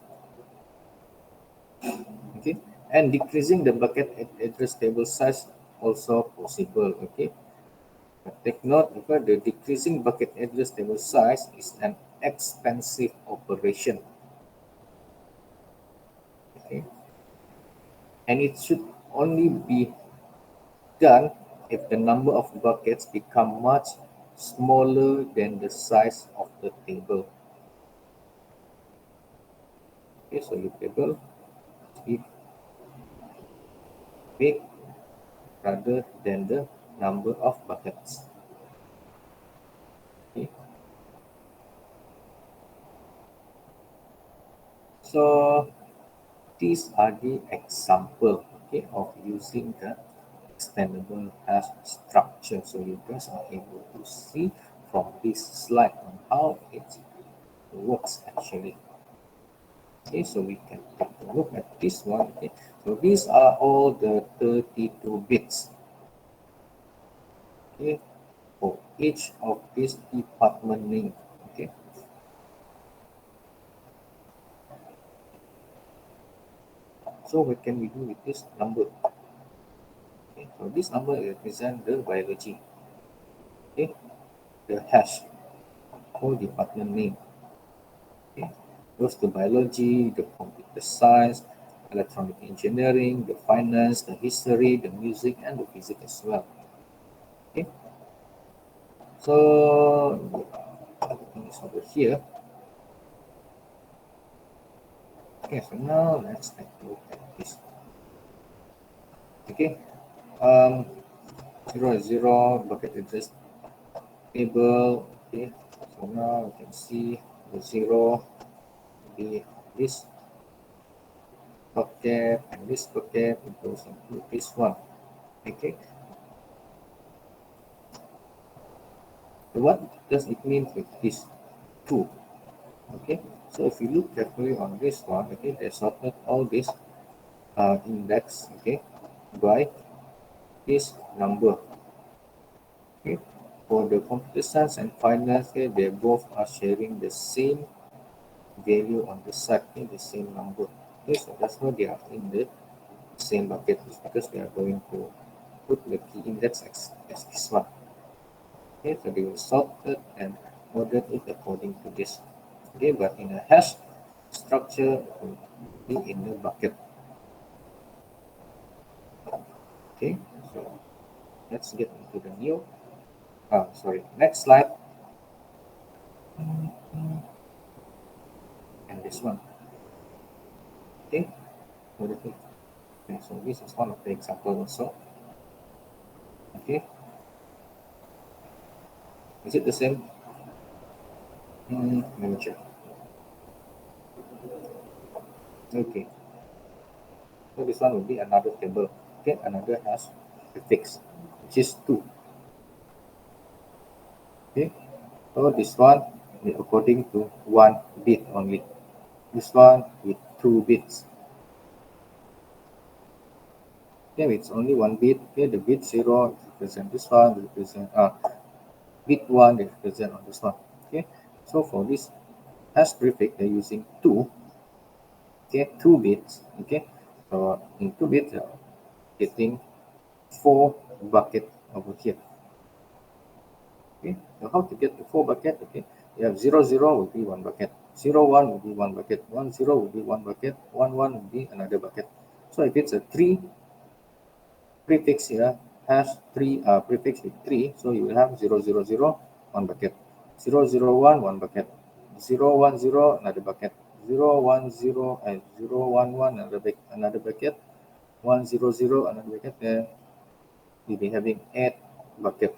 Okay, and decreasing the bucket address table size also possible. Okay, but take note because the decreasing bucket address table size is an expensive operation. Okay, and it should only be done if the number of buckets become much smaller than the size of the table. Okay, so your table is big rather than the number of buckets. Okay. So these are the example, okay, of using the extendable hash structure. So you guys are able to see from this slide on how it works actually. Okay, so we can take a look at this one. Okay, so these are all the 32 bits. Okay, for each of these department name. Okay, so what can we do with this number? Okay, so this number represents the biology. Okay, the hash for department name. Okay, goes to biology, the computer science, electronic engineering, the finance, the history, the music, and the physics as well. Okay, so everything is over here. Okay, so now let's take a look at this. Okay, um, 0 bucket address table. Okay, so now you can see the 0 be this. bucket, and this bucket goes into this one. Okay. So what does it mean with this two? Okay. So if you look carefully on this one, okay, they sorted all this index, okay, by this number. Okay. For the computer science and finance, okay, they both are sharing the same value on the side, okay, the same number. Okay, so that's why they are in the same bucket, because we are going to put the key index as this one. Okay, so they will sort it and order it according to this. Okay, but in a hash structure, it will be in the bucket. Okay, so let's get into the new. Sorry, next slide, and this one. Okay, okay, so this is one of the examples also. Okay, is it the same? Let me check. Okay, so this one will be another table. Okay, another has prefix, which is two. Okay, so this one is according to one bit only. This one with two bits. Okay, it's only one bit. Okay, the bit 0 represent this one, represent bit 1 represent on this one. Okay, so for this hash prefix, they're using two. Okay, 2 bits. Okay, so in 2 bits, getting 4 bucket over here. Okay, so how to get the 4 bucket? Okay, you have 0 0 will be 1 bucket, 0 1 will be 1 bucket, 1 0 will be 1 bucket, 1 1 will be another bucket. So if it's a 3 prefix here, has three prefix with 3, so you will have 0 0 0 1 bucket, 0 0 1 1 bucket, 0 1 0 another bucket, 0 1 0 and 0 1 1 another bucket, 1 0 0 another bucket. Then you'll be having 8 bucket.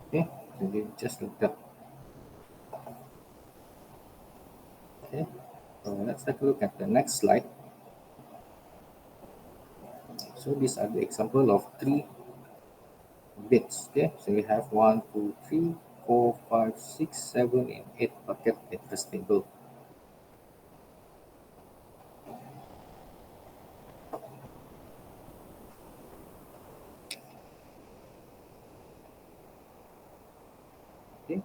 Okay, so you just look that. Okay, so let's take a look at the next slide. So these are the example of 3 bits. Okay, so we have 1 2 3 4 5 6 7 and 8 bucket in this table. Okay,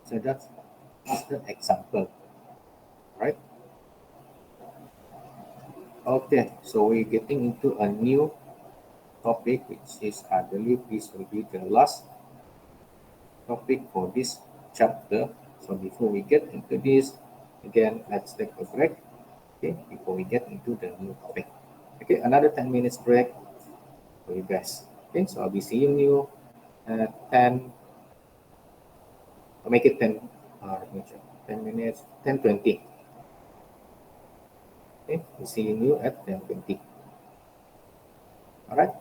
so that's just an example, right? Okay, so we're getting into a new topic, which is, I believe this will be the last topic for this chapter. So before we get into this, again, let's take a break, okay, before we get into the new topic. Okay, another 10 minutes break for you guys. Okay, so I'll be seeing you at 10, I'll make it 10, let me check, 10 minutes, 10:20. Okay, we'll see you at 10:20. All right.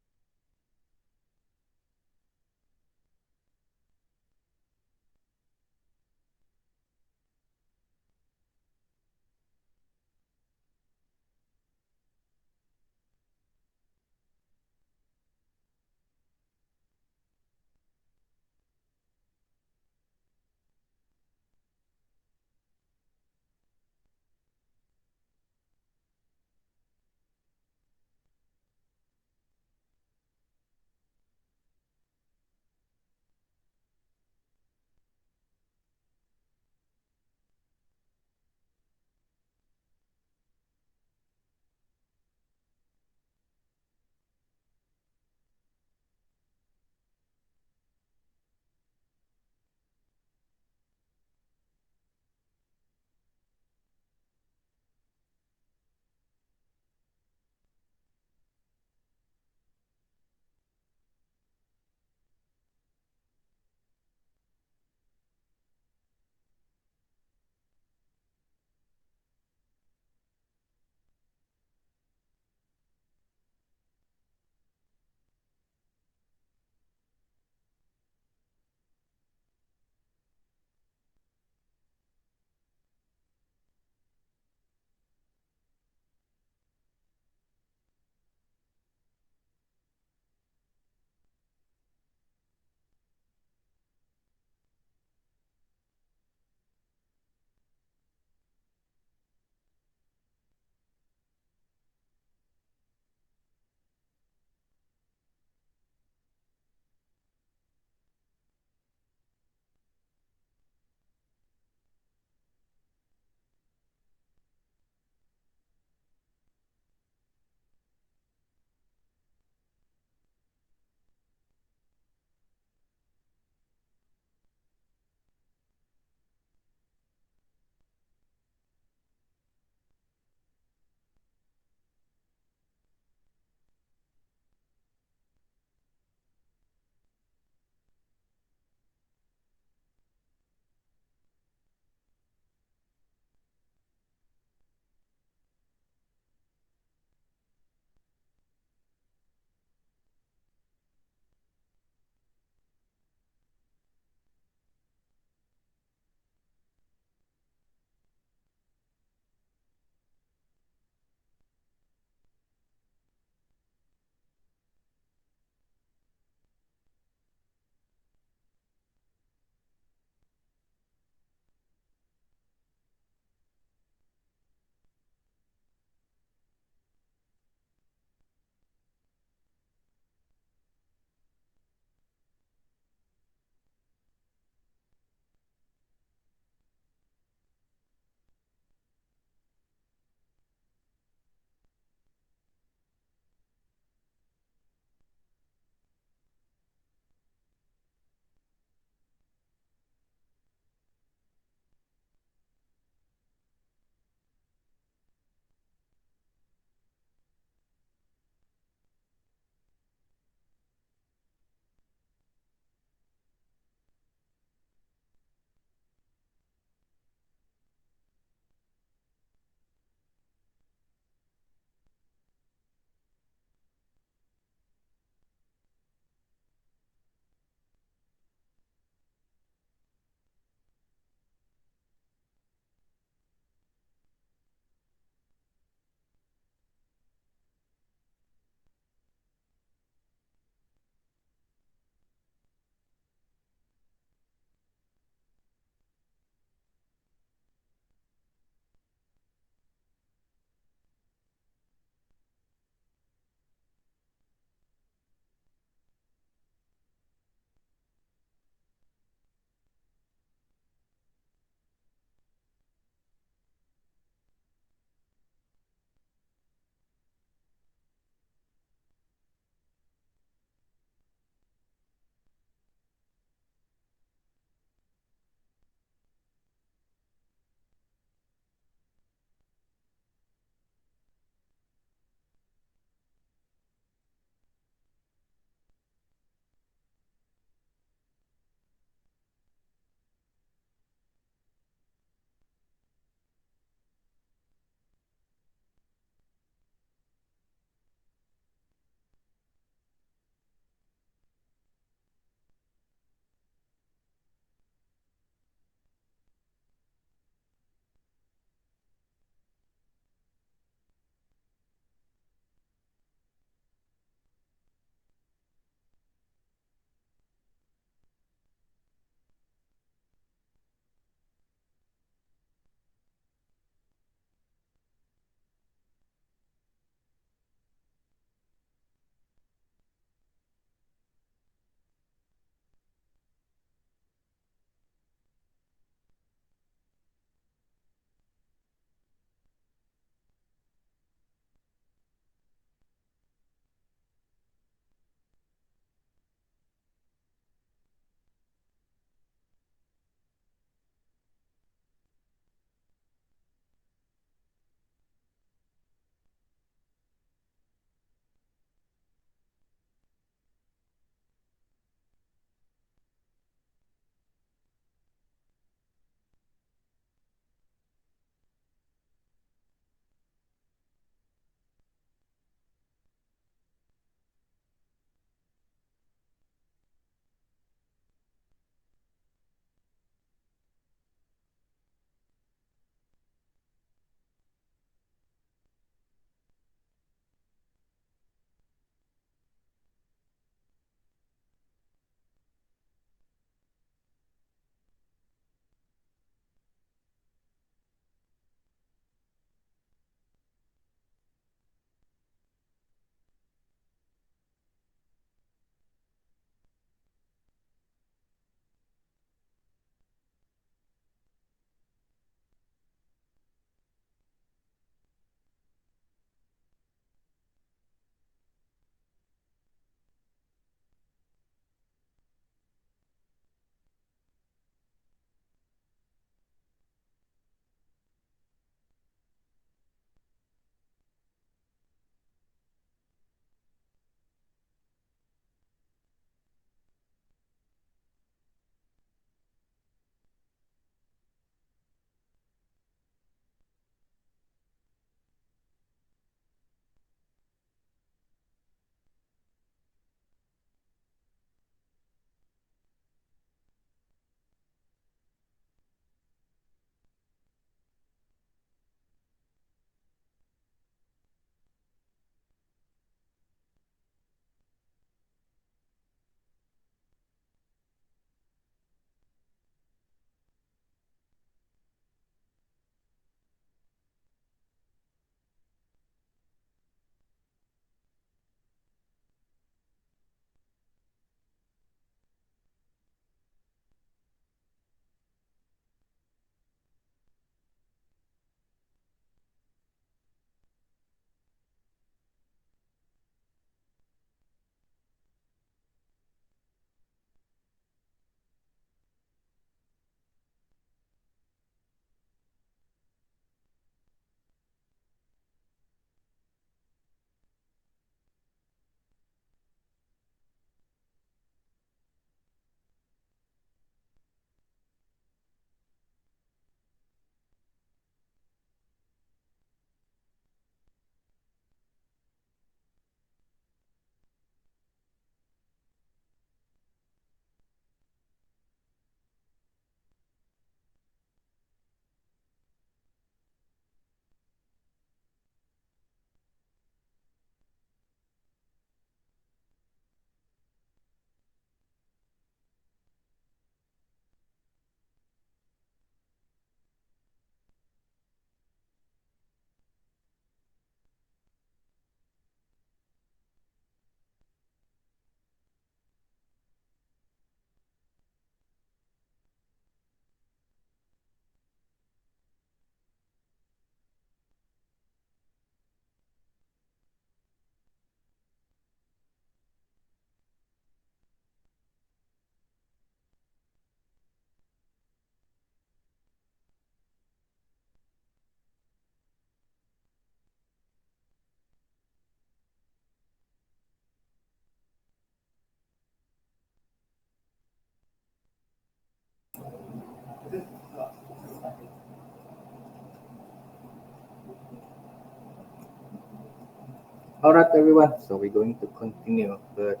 All right, everyone. So we're going to continue, but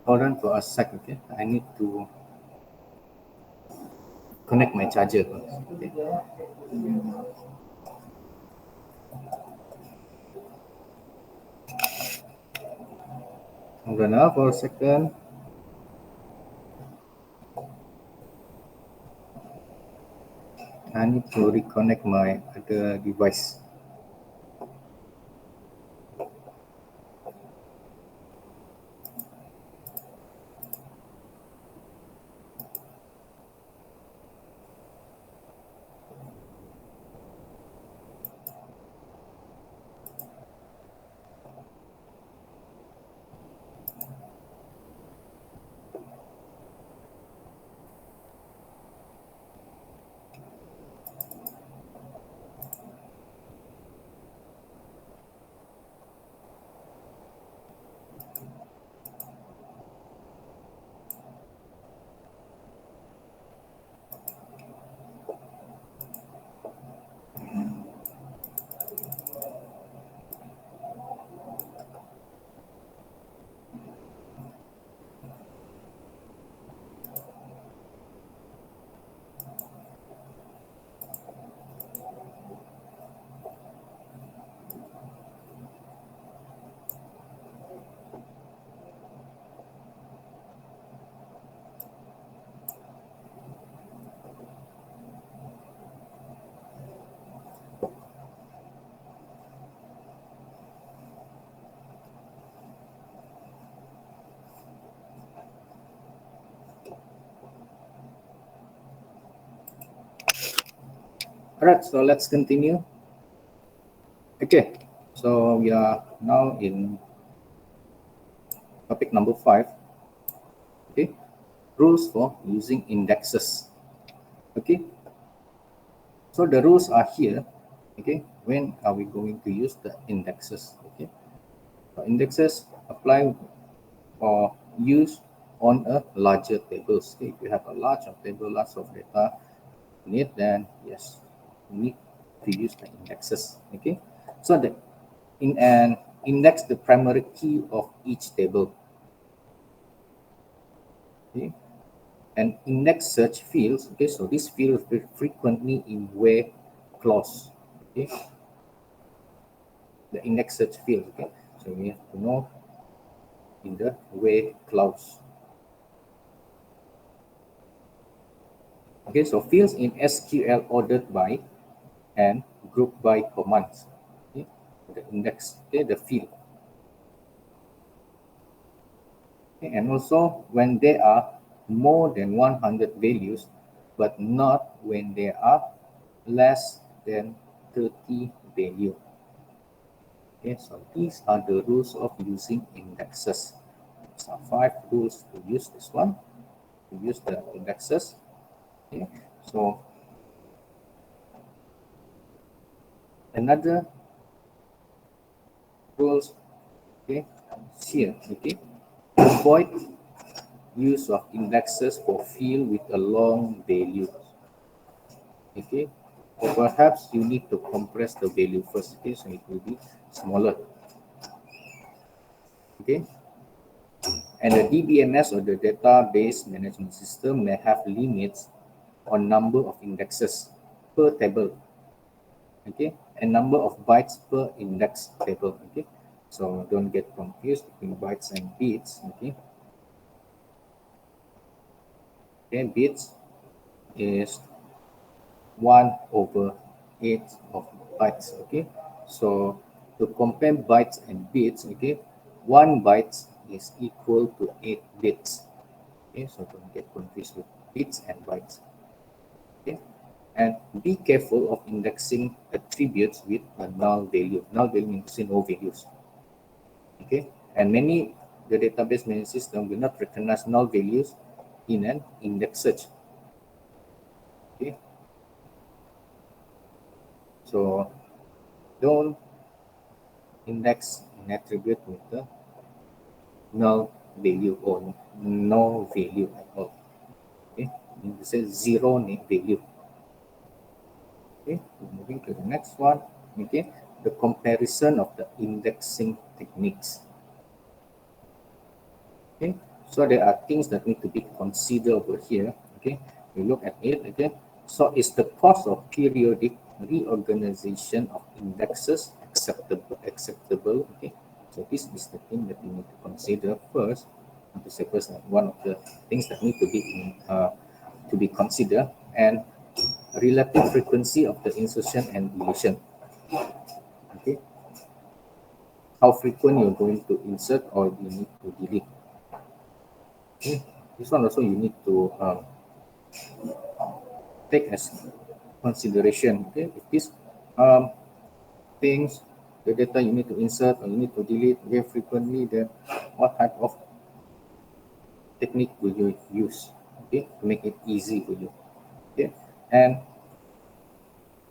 hold on for a sec, okay? I need to connect my charger first. Okay. Hold on now for a second. I need to reconnect my other device. All right, so let's continue. Okay, so we are now in topic number 5. Okay, rules for using indexes. Okay, so the rules are here. Okay, when are we going to use the indexes? Okay, so indexes apply or use on a larger tables. Okay, if you have a large of table, lots of data need, then yes, you need to use the indexes. Okay, so the in an index the primary key of each table. Okay, and index search fields. Okay, so this field frequently in where clause. Okay, the index search field. Okay, so we have to know in the where clause. Okay, so fields in SQL ordered by and grouped by commands. Okay, the index, okay, the field. Okay, and also when there are more than 100 values, but not when there are less than 30 value. Okay, so these are the rules of using indexes. So 5 rules to use this one, to use the indexes. Okay, so another rules, okay, here, okay, avoid use of indexes for field with a long value. Okay, or perhaps you need to compress the value first. Okay, so it will be smaller. Okay, and the DBMS or the database management system may have limits on number of indexes per table. Okay, and number of bytes per index table. Okay, so don't get confused between bytes and bits. Okay, okay, bits is 1/8 of bytes. Okay, so to compare bytes and bits, okay, 1 byte is equal to 8 bits. Okay, so don't get confused with bits and bytes. Okay, and be careful of indexing attributes with a null value. Null value means no values. Okay, and many the database management system will not recognize null values in an index search. Okay, so don't index an attribute with the null value or no value at all. Okay, it says zero value. Okay, moving to the next one. Okay, the comparison of the indexing techniques. Okay, so there are things that need to be considered over here. Okay, we look at it. Okay, so is the cost of periodic reorganization of indexes acceptable? Okay, so this is the thing that we need to consider first. To say first, one of the things that need to be considered, and relative frequency of the insertion and deletion. Okay, how frequent you're going to insert or you need to delete. Okay, this one also you need to take as consideration. Okay, if these things, the data you need to insert or you need to delete very frequently, then what type of technique will you use? Okay, to make it easy for you. Okay, and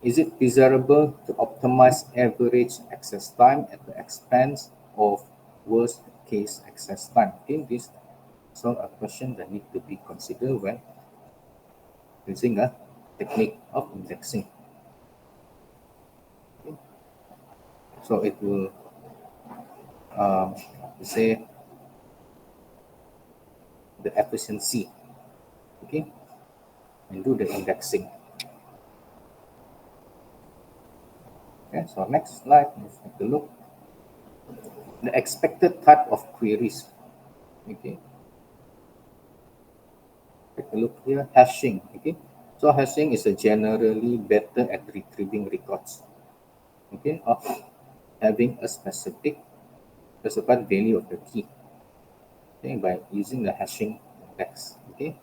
is it desirable to optimize average access time at the expense of worst case access time? Okay, this is a question that need to be considered when using a technique of indexing. Okay. So it will say the efficiency, okay, and do the indexing. Okay, so next slide, let's take a look. The expected type of queries. Okay, take a look here. Hashing. Okay, so hashing is generally better at retrieving records. Okay, of having a specified value of the key. Okay, by using the hashing index. Okay,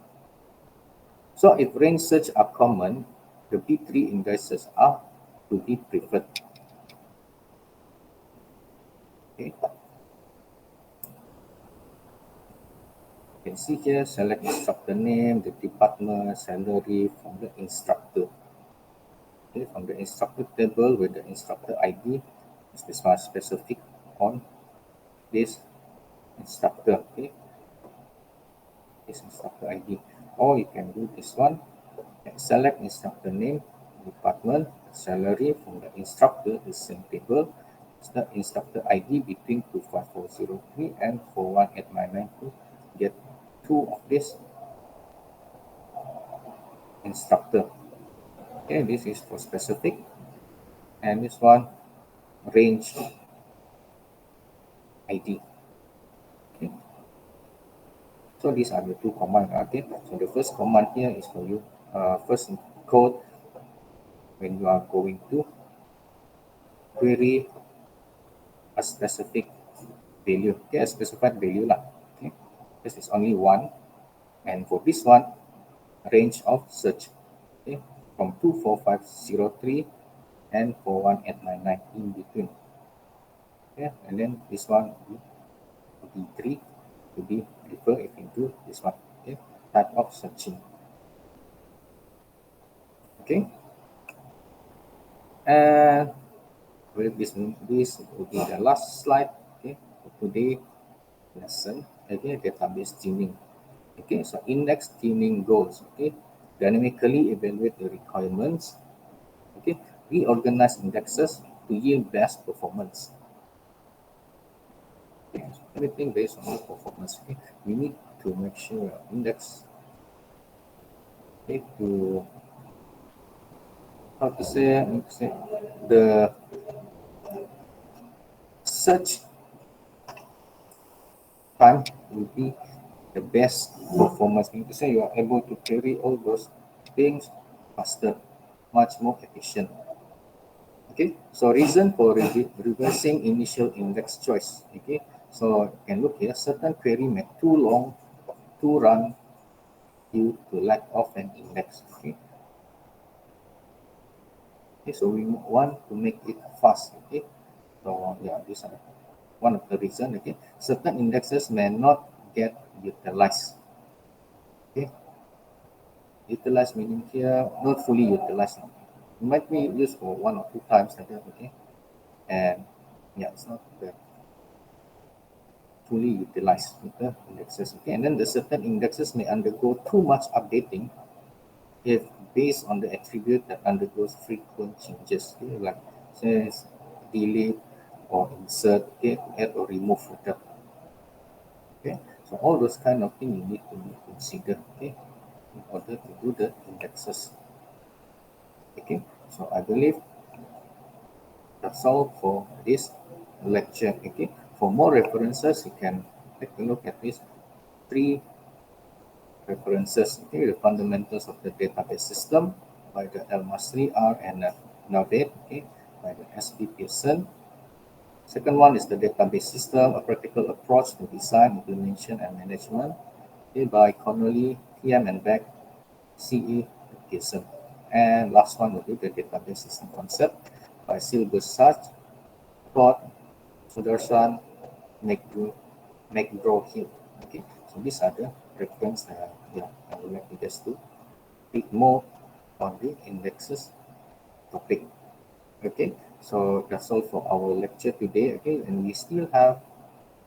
so if range search are common, the B3 indices are to be preferred. Okay. You can see here, select instructor name, the department, salary from the instructor. Okay, from the instructor table with the instructor ID, this one specific on this instructor. Okay, this instructor ID. Or you can do this one, select instructor name, department, salary from the instructor, the same table. It's the instructor ID between 25403 and 41899 to get two of this instructor. Okay, this is for specific, and this one range ID. Okay, so these are the two commands. Okay, so the first command here is for you. First code when you are going to query a specific value. Okay, a specified value lah. Okay, this is only one, and for this one, range of search. Okay, from 24503 and 41899 in between. Okay, and then this one B3 to be refer if into this one. Okay, type of searching. Okay, and this will be the last slide. Okay, for today lesson. Okay, database tuning. Okay, so index tuning goals. Okay, dynamically evaluate the requirements. Okay, reorganize indexes to yield best performance. Okay, so everything based on the performance. Okay, we need to make sure index. Okay, to how to say the search time will be the best performance. Meaning to say you are able to carry all those things faster, much more efficient. Okay, so reason for reversing initial index choice. Okay, so you can look here, certain query may too long to run due to lack of an index. Okay, okay, so we want to make it fast. Okay, so yeah, these are one of the reasons. Okay, certain indexes may not get utilized. Okay, utilized meaning here not fully utilized. It might be used for one or two times like that. Okay, and yeah, it's not fully utilized with the indexes. Okay, and then the certain indexes may undergo too much updating if based on the attribute that undergoes frequent changes. Okay, like says delete or insert, okay, add or remove further. Okay, so all those kind of things you need to consider, okay, in order to do the indexes. Okay, so I believe that's all for this lecture. Okay, for more references, you can take a look at these three references. Okay, the fundamentals of the database system by the El Masri R and Naved, okay, by the S.B. Pearson. Second one is the database system, a practical approach to design, implementation, and management, okay, by Connolly, PM, and Beck, CE, Pearson. And last one will be the database system concept by Silbersach, Todd, Sudarshan, McGraw-Hill. Okay, so these are the reference that yeah, I would like you guys to read more on the indexes topic. Okay, so that's all for our lecture today. Okay, and we still have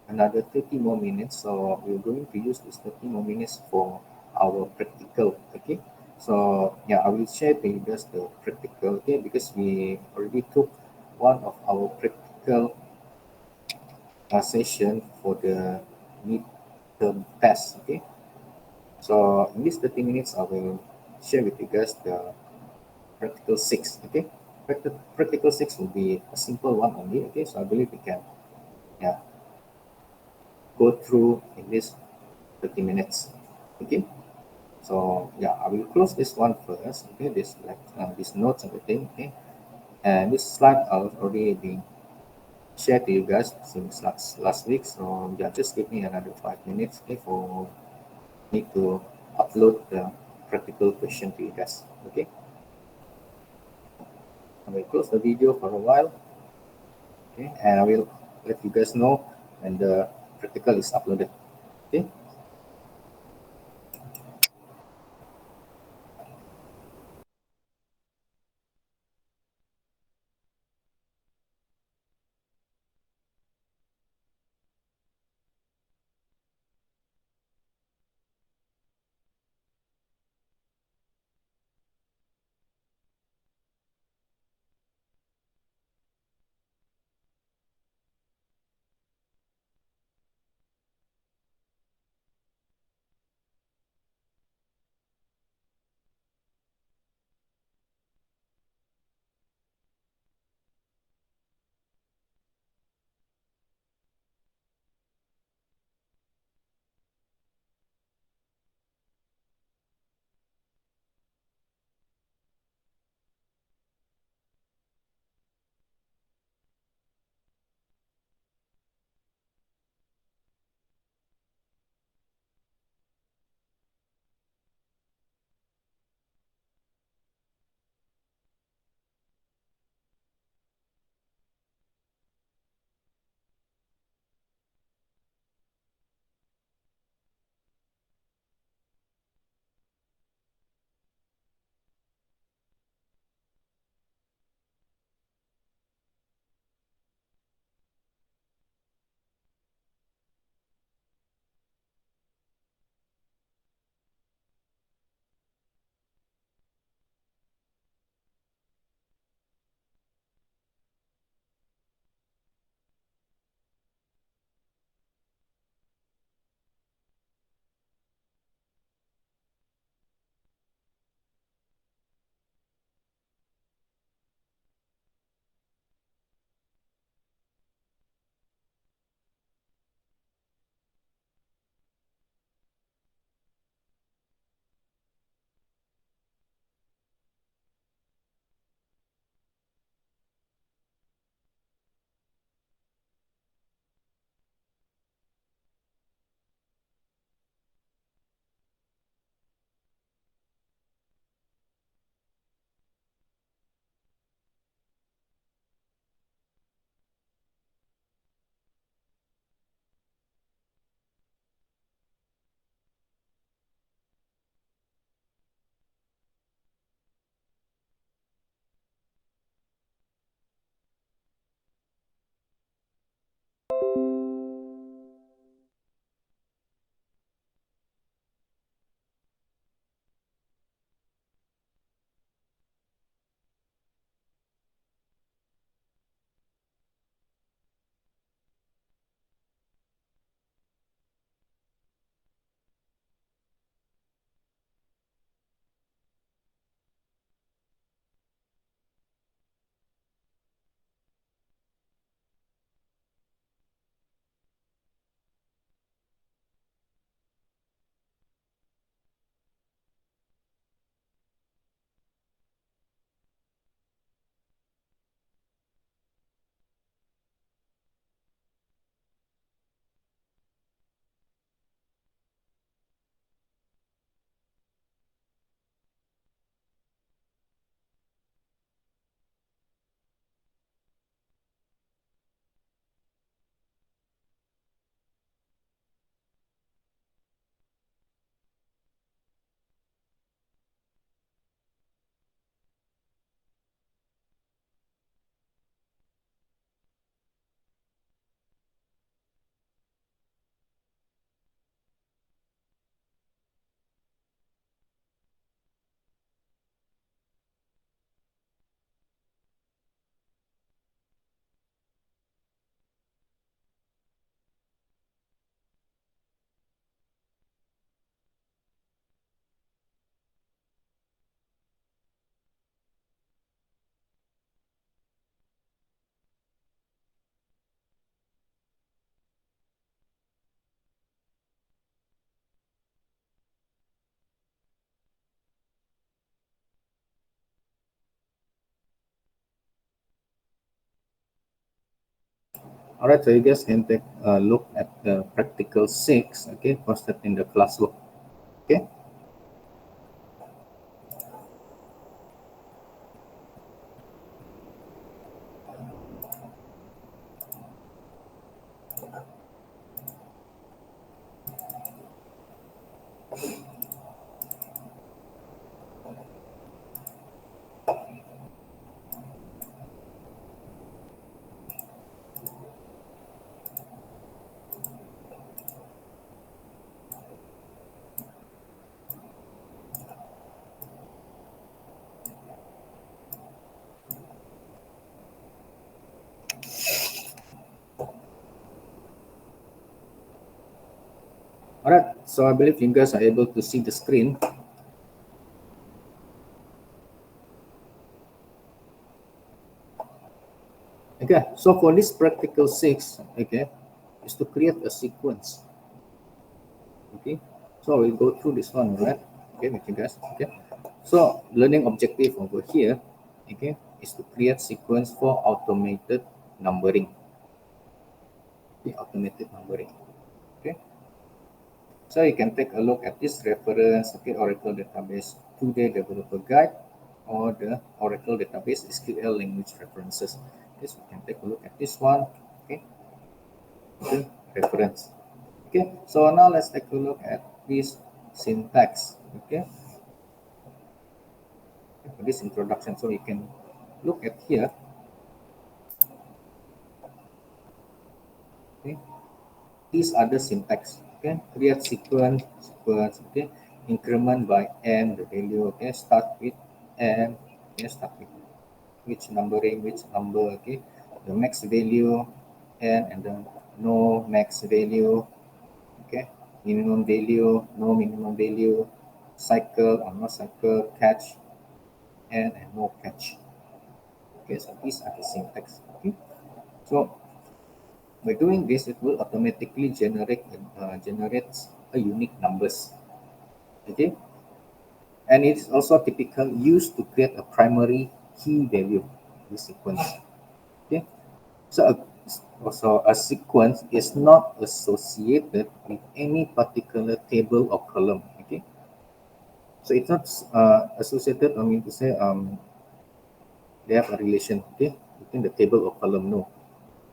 another 30 more minutes. So we're going to use this 30 more minutes for our practical. Okay, so yeah, I will share to you guys the practical. Okay, because we already took one of our practical session for the midterm test. Okay, so in this 30 minutes, I will share with you guys the practical 6. Okay, practical 6 will be a simple one only. Okay, so I believe we can yeah go through in this 30 minutes. Okay, so yeah, I will close this one first. Okay, this like this notes everything. Okay, and this slide already been shared to you guys since last week. So yeah, just give me another 5 minutes. Okay, for me to upload the practical question to you guys. Okay, I will close the video for a while. Okay, and I will let you guys know when the practical is uploaded. Okay. All right, so you guys can take a look at the practical 6, okay, posted in the classwork. Okay. All right, so I believe you guys are able to see the screen. Okay, so for this practical 6, okay, is to create a sequence. Okay, so we'll go through this one, right? Okay, with you guys. Okay, so learning objective over here, okay, is to create sequence for automated numbering. Okay, automated numbering. Okay, so you can take a look at this reference, okay, Oracle Database Today Developer Guide or the Oracle Database SQL language references. Okay, so you can take a look at this one, okay, the reference. Okay, so now let's take a look at this syntax, okay, for this introduction. So you can look at here, okay, these are the syntax, okay, create sequence, okay, increment by n the value, okay, start with n, okay, start with which numbering, which number, okay, the max value n and then no max value, okay, minimum value, no minimum value, cycle or no cycle, catch and no catch. Okay, so these are the syntax. Okay, so by doing this, it will automatically generates a unique numbers. Okay, and it's also typical used to create a primary key value in the sequence. Okay, so a sequence is not associated with any particular table or column. Okay, so it's not associated. I mean to say they have a relation. Okay, between the table or column. No.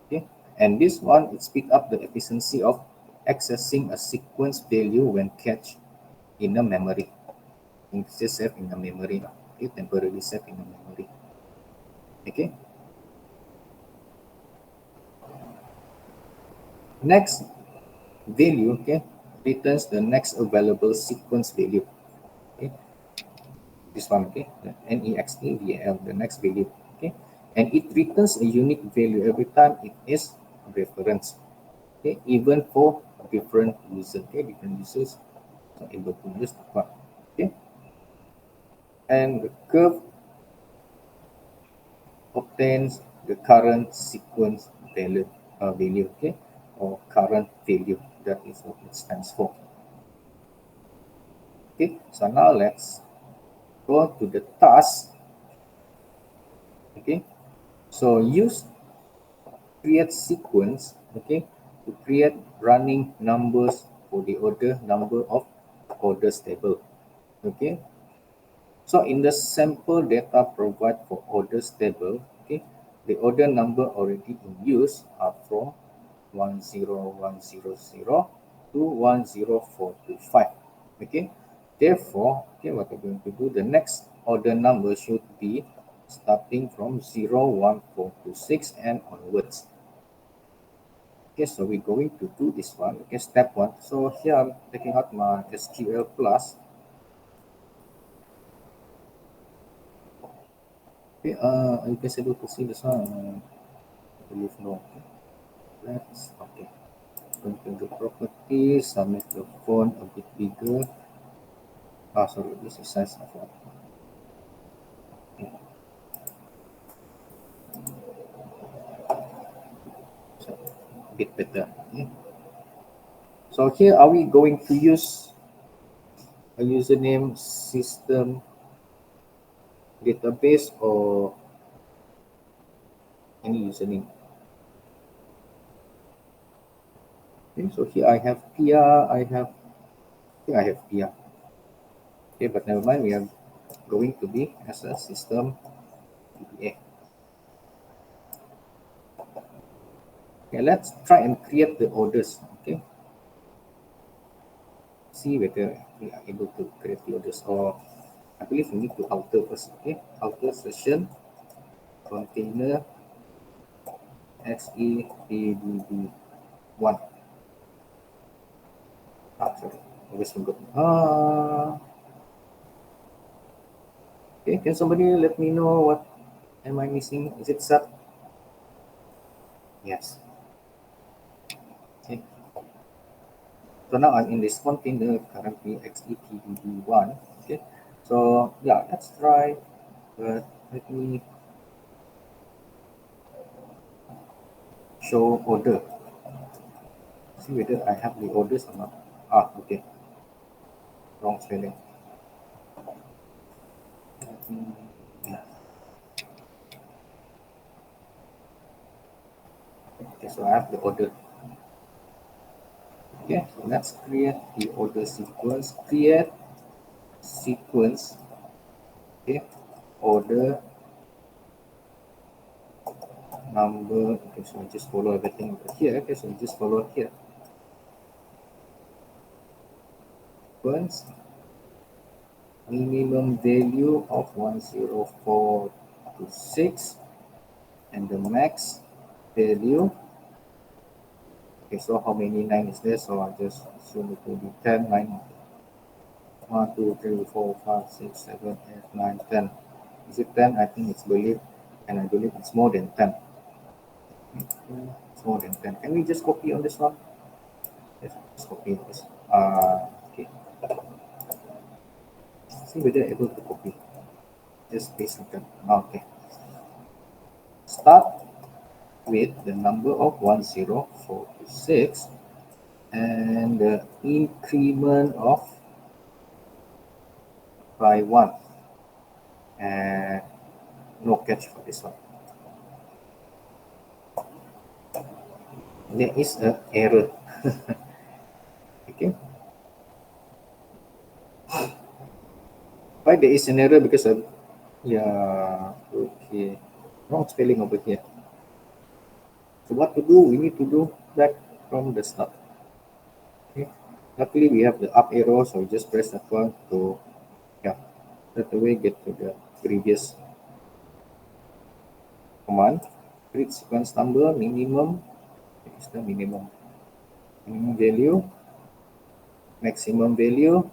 Okay, and this one it speed up the efficiency of accessing a sequence value when cached in a memory. It's just saved in the memory. Okay, temporarily saved in the memory. Okay, next value, okay, returns the next available sequence value. Okay, this one, okay, the NEXTVAL, the next value. Okay, and it returns a unique value every time it is referenced. Okay, even for different users. Okay, different users are able to use that one. Okay, and the curve obtains the current sequence value, okay, or current value. That is what it stands for. Okay, so now let's go to the task. Okay, so use create sequence, okay, to create running numbers for the order number of orders table. Okay, so in the sample data provided for orders table, okay, the order number already in use are from 10100 to 10425. Okay, therefore, okay, what we're going to do, the next order number should be starting from 01426 and onwards. Okay, so we're going to do this one. Okay, step one. So here I'm taking out my SQL plus. Okay, are you guys able to see this one? I believe no. Okay. Let's, okay. Going to the properties, I'll make the font a bit bigger. Sorry, this is size of one. Okay, so a bit better. Okay. So here, are we going to use a username system database or any username? Okay, so here I have Pia, I think I have Pia. Okay, but never mind, we are going to be as a system DBA. Okay, let's try and create the orders. Okay, see whether we are able to create the orders, or I believe we need to alter first. Okay, alter session container xeadb1. Sorry, always forgot. Okay, can somebody let me know what am I missing? Is it sub? Yes. Okay. So now I'm in this container currently xeadb1. Okay. So yeah, let's try. But let me show order. See whether I have the orders or not. Okay. Wrong spelling. Yeah. Okay, so I have the order. Okay, so let's create the order sequence. Create sequence. Okay, order number. Okay, so I just follow everything here. Okay, so just follow here. Sequence minimum value of 10426 and the max value. Okay, so how many 9 is there? So I just assume it will be 10, 9. 1, 2, 3, 4, 5, 6, 7, 8, 9, 10. Is it 10? I think it's believed, and I believe it's more than 10. It's more than 10. Can we just copy on this one? Yes, just copy this. Okay. See whether I'm able to copy. Just paste it. Okay. Start with the number of 10426 and the increment of by 1. And no catch for this one. There is an error. Okay. Why there is an error? Because of, yeah, okay, wrong spelling over here. So what to do? We need to do back from the start. Okay. Luckily we have the up arrow, so we just press that one to, yeah, that way get to the previous command. Create sequence number minimum. Is the minimum value, maximum value,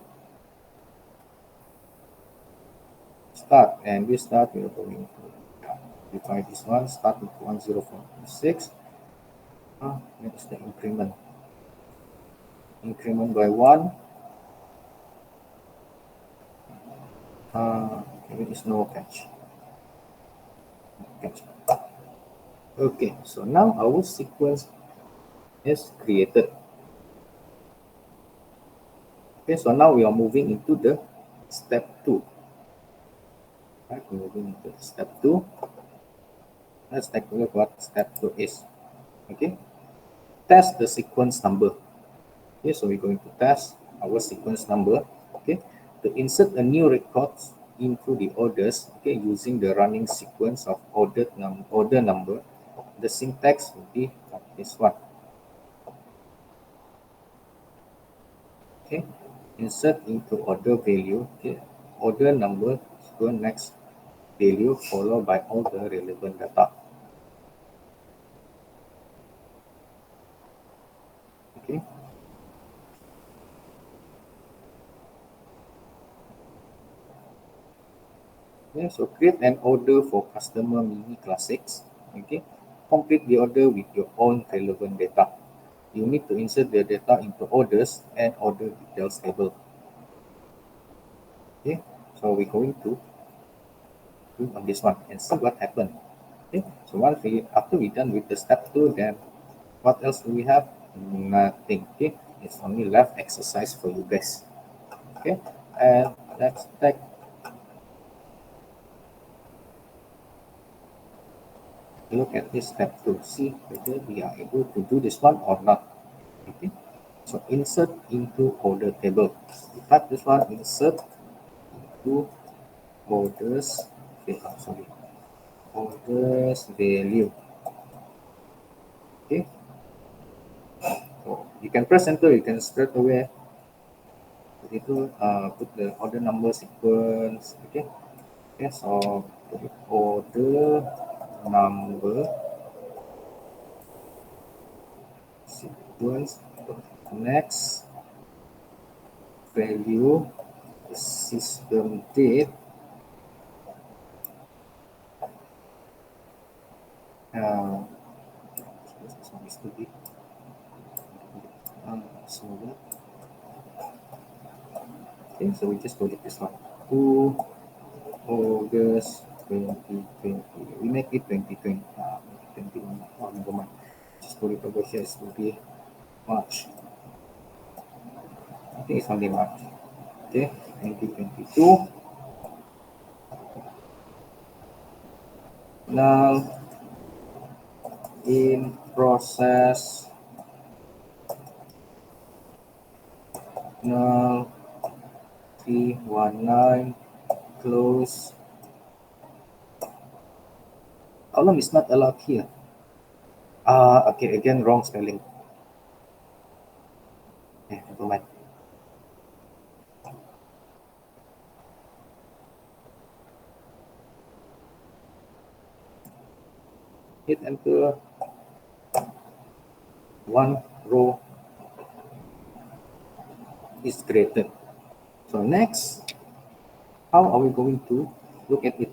start, and we start, we are going to define this one, start with 10426. Next the increment by 1. There is no catch. Okay, so now our sequence is created. Okay, so now we are moving into the step 2. Right, we're moving into step 2. Let's take a look what step 2 is. Okay, test the sequence number. Okay, so we're going to test our sequence number. Okay, to insert a new record into the orders, okay, using the running sequence of order number, the syntax will be like this one. Okay, insert into order value. Okay, order number equal next value followed by all the relevant data. Okay. Yeah, so create an order for customer mini classics. Okay, complete the order with your own relevant data. You need to insert the data into orders and order details table. Okay, so we're going to do on this one and see what happened. Okay, so after we're done with the step 2, then what else do we have? Nothing. Okay, it's only left exercise for you guys. Okay, and let's take a look at this step 2, see whether we are able to do this one or not. Okay. So insert into order table. We type this one, insert into orders, okay, sorry, orders value. Okay. So you can press enter, you can straight away put the order number sequence. Okay. Okay, so order number sequence, next value, system date, uh, so okay, so we just delete this one. 2 August 2020. We make it 2020. 2021. Oh, never mind. Just put it over here. It will be March. I think it's only March. Okay, 2022. Now in process. Now 319 close. Column is not allowed here. Okay, again, wrong spelling. Never mind. Hit enter. One row is created. So next, how are we going to look at it?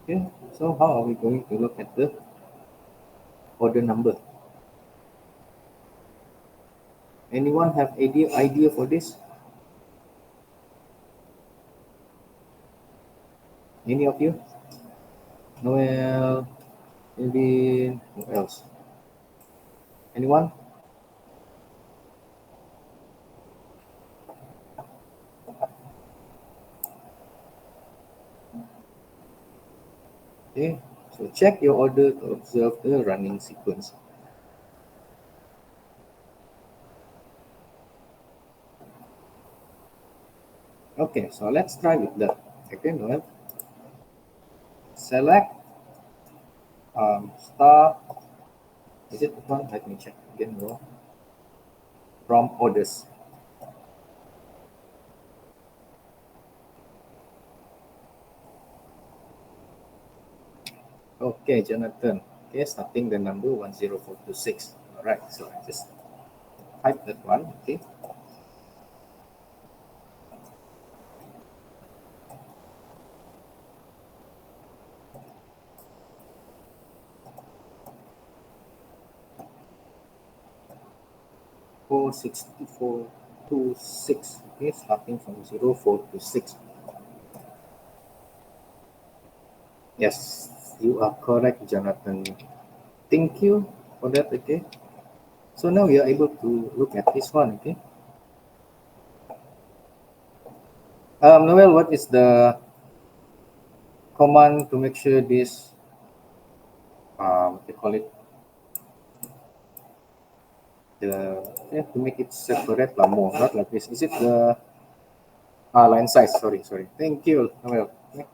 Okay, so how are we going to look at the order number? Anyone have idea for this? Any of you? Noel, maybe who else? Anyone? Okay, so check your order to observe the running sequence. Okay, so let's try with that. Okay, Noel. Select star. Is it one? Let me check again. No. From orders. Okay, Jonathan. Okay, starting the number 10426. All right, so I just type that one. Okay. Four 6426. Okay, starting from 0426. Yes, you are correct, Jonathan. Thank you for that. Okay. So now we are able to look at this one. Okay. Noel, what is the command to make sure this, what they call it, to make it separate more, not like this. Is it the line size? Sorry. Thank you, Noel. Okay.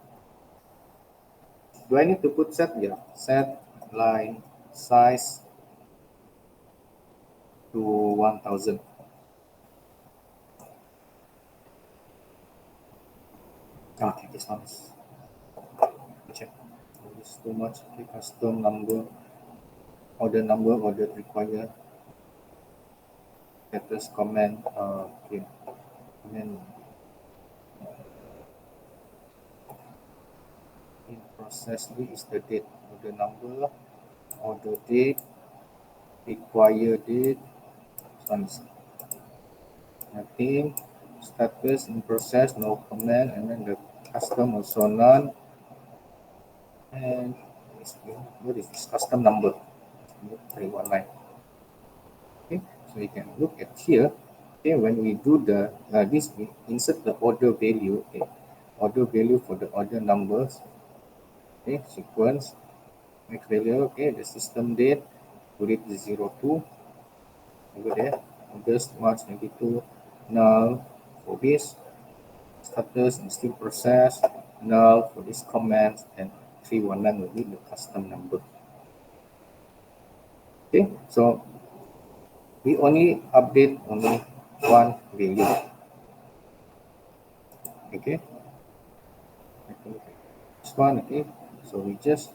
Do I need to put set? Yeah, set line size to 1000. Okay, this one is check. This too much. Okay, custom number, order required. Status comment. Okay, and then in process this is the date, order number, order date, required date. This one is nothing. Status in process, no comment, and then the custom also none. And what is this custom number? 319. Okay, so you can look at here. Okay, when we do the this, we insert the order value. Okay, order value for the order numbers. Okay, sequence. Next value, okay, the system date, put it 02, over there, August, March 22, null for this, status and still process, null for this comment, and 319 will be the custom number. Okay, so we only update only one value. Okay, this one, okay, so we just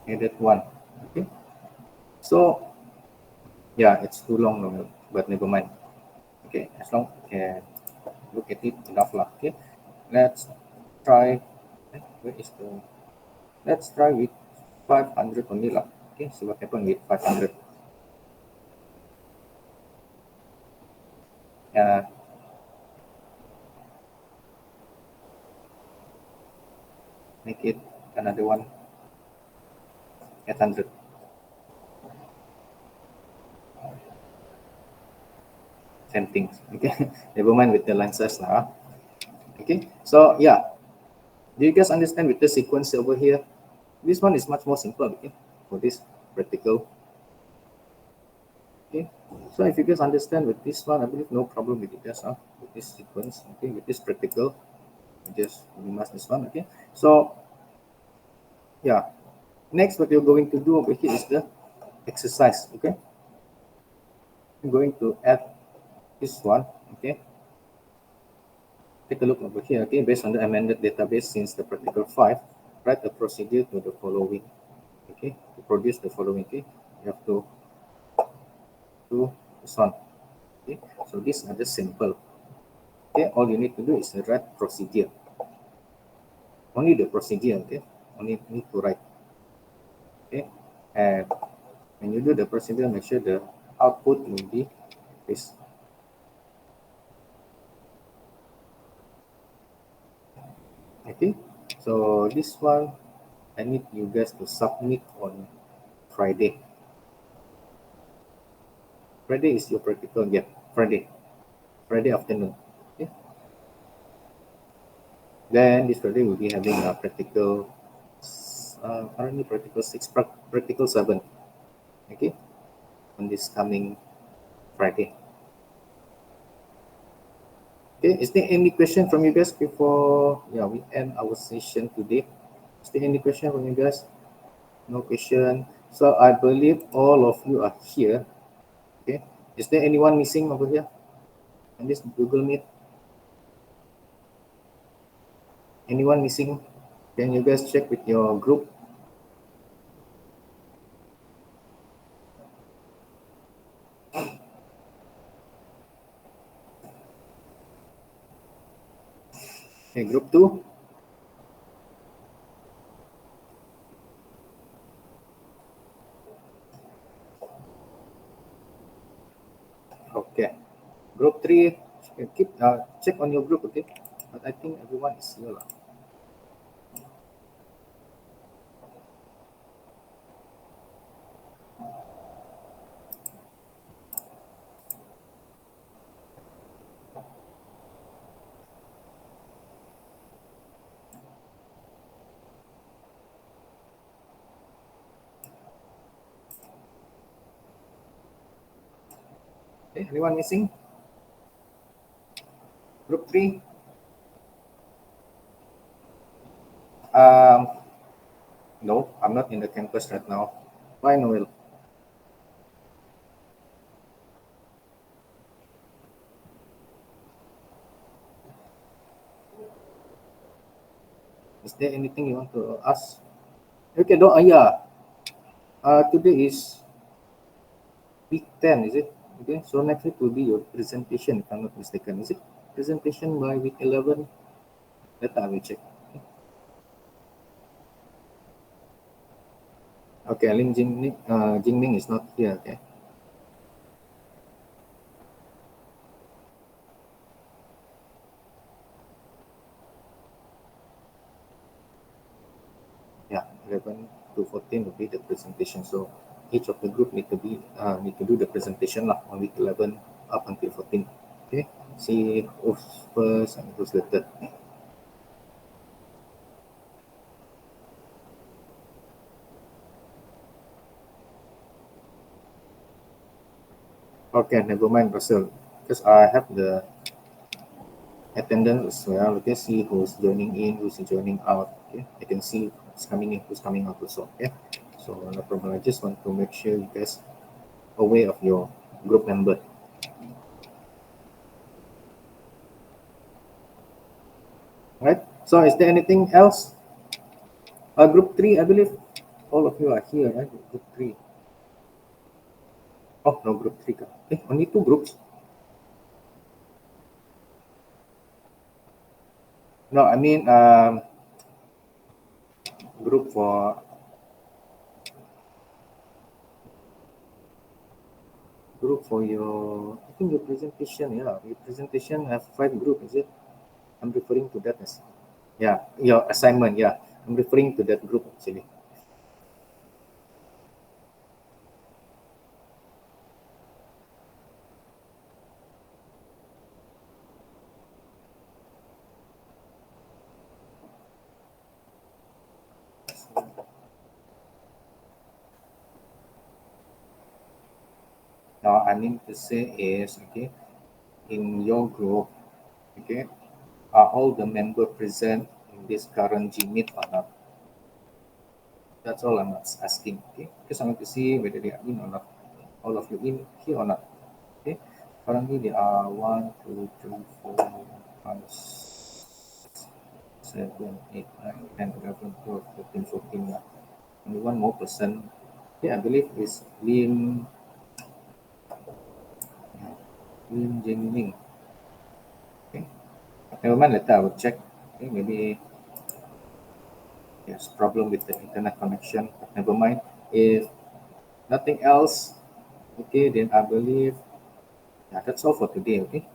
added one. Okay, so yeah, it's too long, but never mind. Okay, as long as you can look at it enough lah. Okay, let's try. Where is the? Let's try with 500 only lah. Okay, see what happens with 500. Make it another one 800. Same things. Okay, never mind with the lenses now. Okay, so yeah, do you guys understand with the sequence over here? This one is much more simple, okay, for this practical. Okay, so if you guys understand with this one, I believe no problem with it, guys, with this sequence. Okay, with this practical, just minimize this one. Okay, so yeah, next what you're going to do over here is the exercise. Okay, I'm going to add this one. Okay, take a look over here. Okay, based on the amended database since the practical 5, write a procedure to the following. Okay, to produce the following. Okay, you have to do this one. Okay, so these are just simple. Okay, all you need to do is write procedure. Only the procedure. Okay, only need to write. Okay, and when you do the procedure, make sure the output will be this. Okay, so this one I need you guys to submit on Friday. Friday is your practical, yeah, Friday afternoon. Okay, then this Friday we'll be having a practical, currently practical 6, practical 7. Okay, on this coming Friday. Okay, is there any question from you guys before we end our session today? Is there any question from you guys? No question. So I believe all of you are here. Okay, is there anyone missing over here on this Google Meet? Anyone missing? Can you guys check with your group? Okay, group 2. Okay, group 3. Keep check on your group, okay? But I think everyone is here lah. Okay, anyone missing? Group 3. No, I'm not in the campus right now. Why, Noel? Is there anything you want to ask? Okay, yeah. Today is week 10, is it? Okay, so next week will be your presentation, if I'm not mistaken. Is it presentation by week 11? Later I will check. Okay, Ling Jingming is not here, okay. Yeah, 11 to 14 will be the presentation. So each of the group need to do the presentation lah on week 11 up until 14. Okay, see who's first and who's later. Okay, never mind, Russell, because I have the attendance as well. Okay, see who's joining in, who's joining out. Okay, I can see who's coming in, who's coming out also. Okay, so no problem. I just want to make sure you guys aware of your group member. Right. So, is there anything else? Group three, I believe all of you are here, right? Group three. Oh, no, group three. Only two groups. No, I mean group for your. I think your presentation. Yeah, your presentation have 5 group. Is it? I'm referring to that as. Yeah, your assignment. Yeah, I'm referring to that group actually. Now, I mean to say is okay. In your group, okay, are all the member present in this current G Meet or not? That's all I'm asking. Okay, because I want to see whether they are in or not. All of you in here or not? Okay. Currently, there are 1, 2, 3, 4, 5, 6, 7, 8, 9, 10, 11, 12, 13, 14. Yeah. Only one more person. Yeah, I believe is Lim Jin. Okay. Never mind. Later I will check. Okay. Maybe there's problem with the internet connection. But never mind. If nothing else, okay, then I believe yeah, that's all for today. Okay.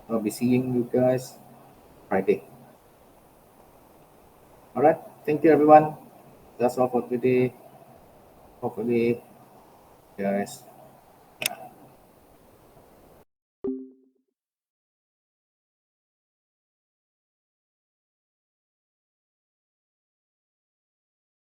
I'll be seeing you guys Friday. All right. Thank you, everyone. That's all for today. Hopefully, guys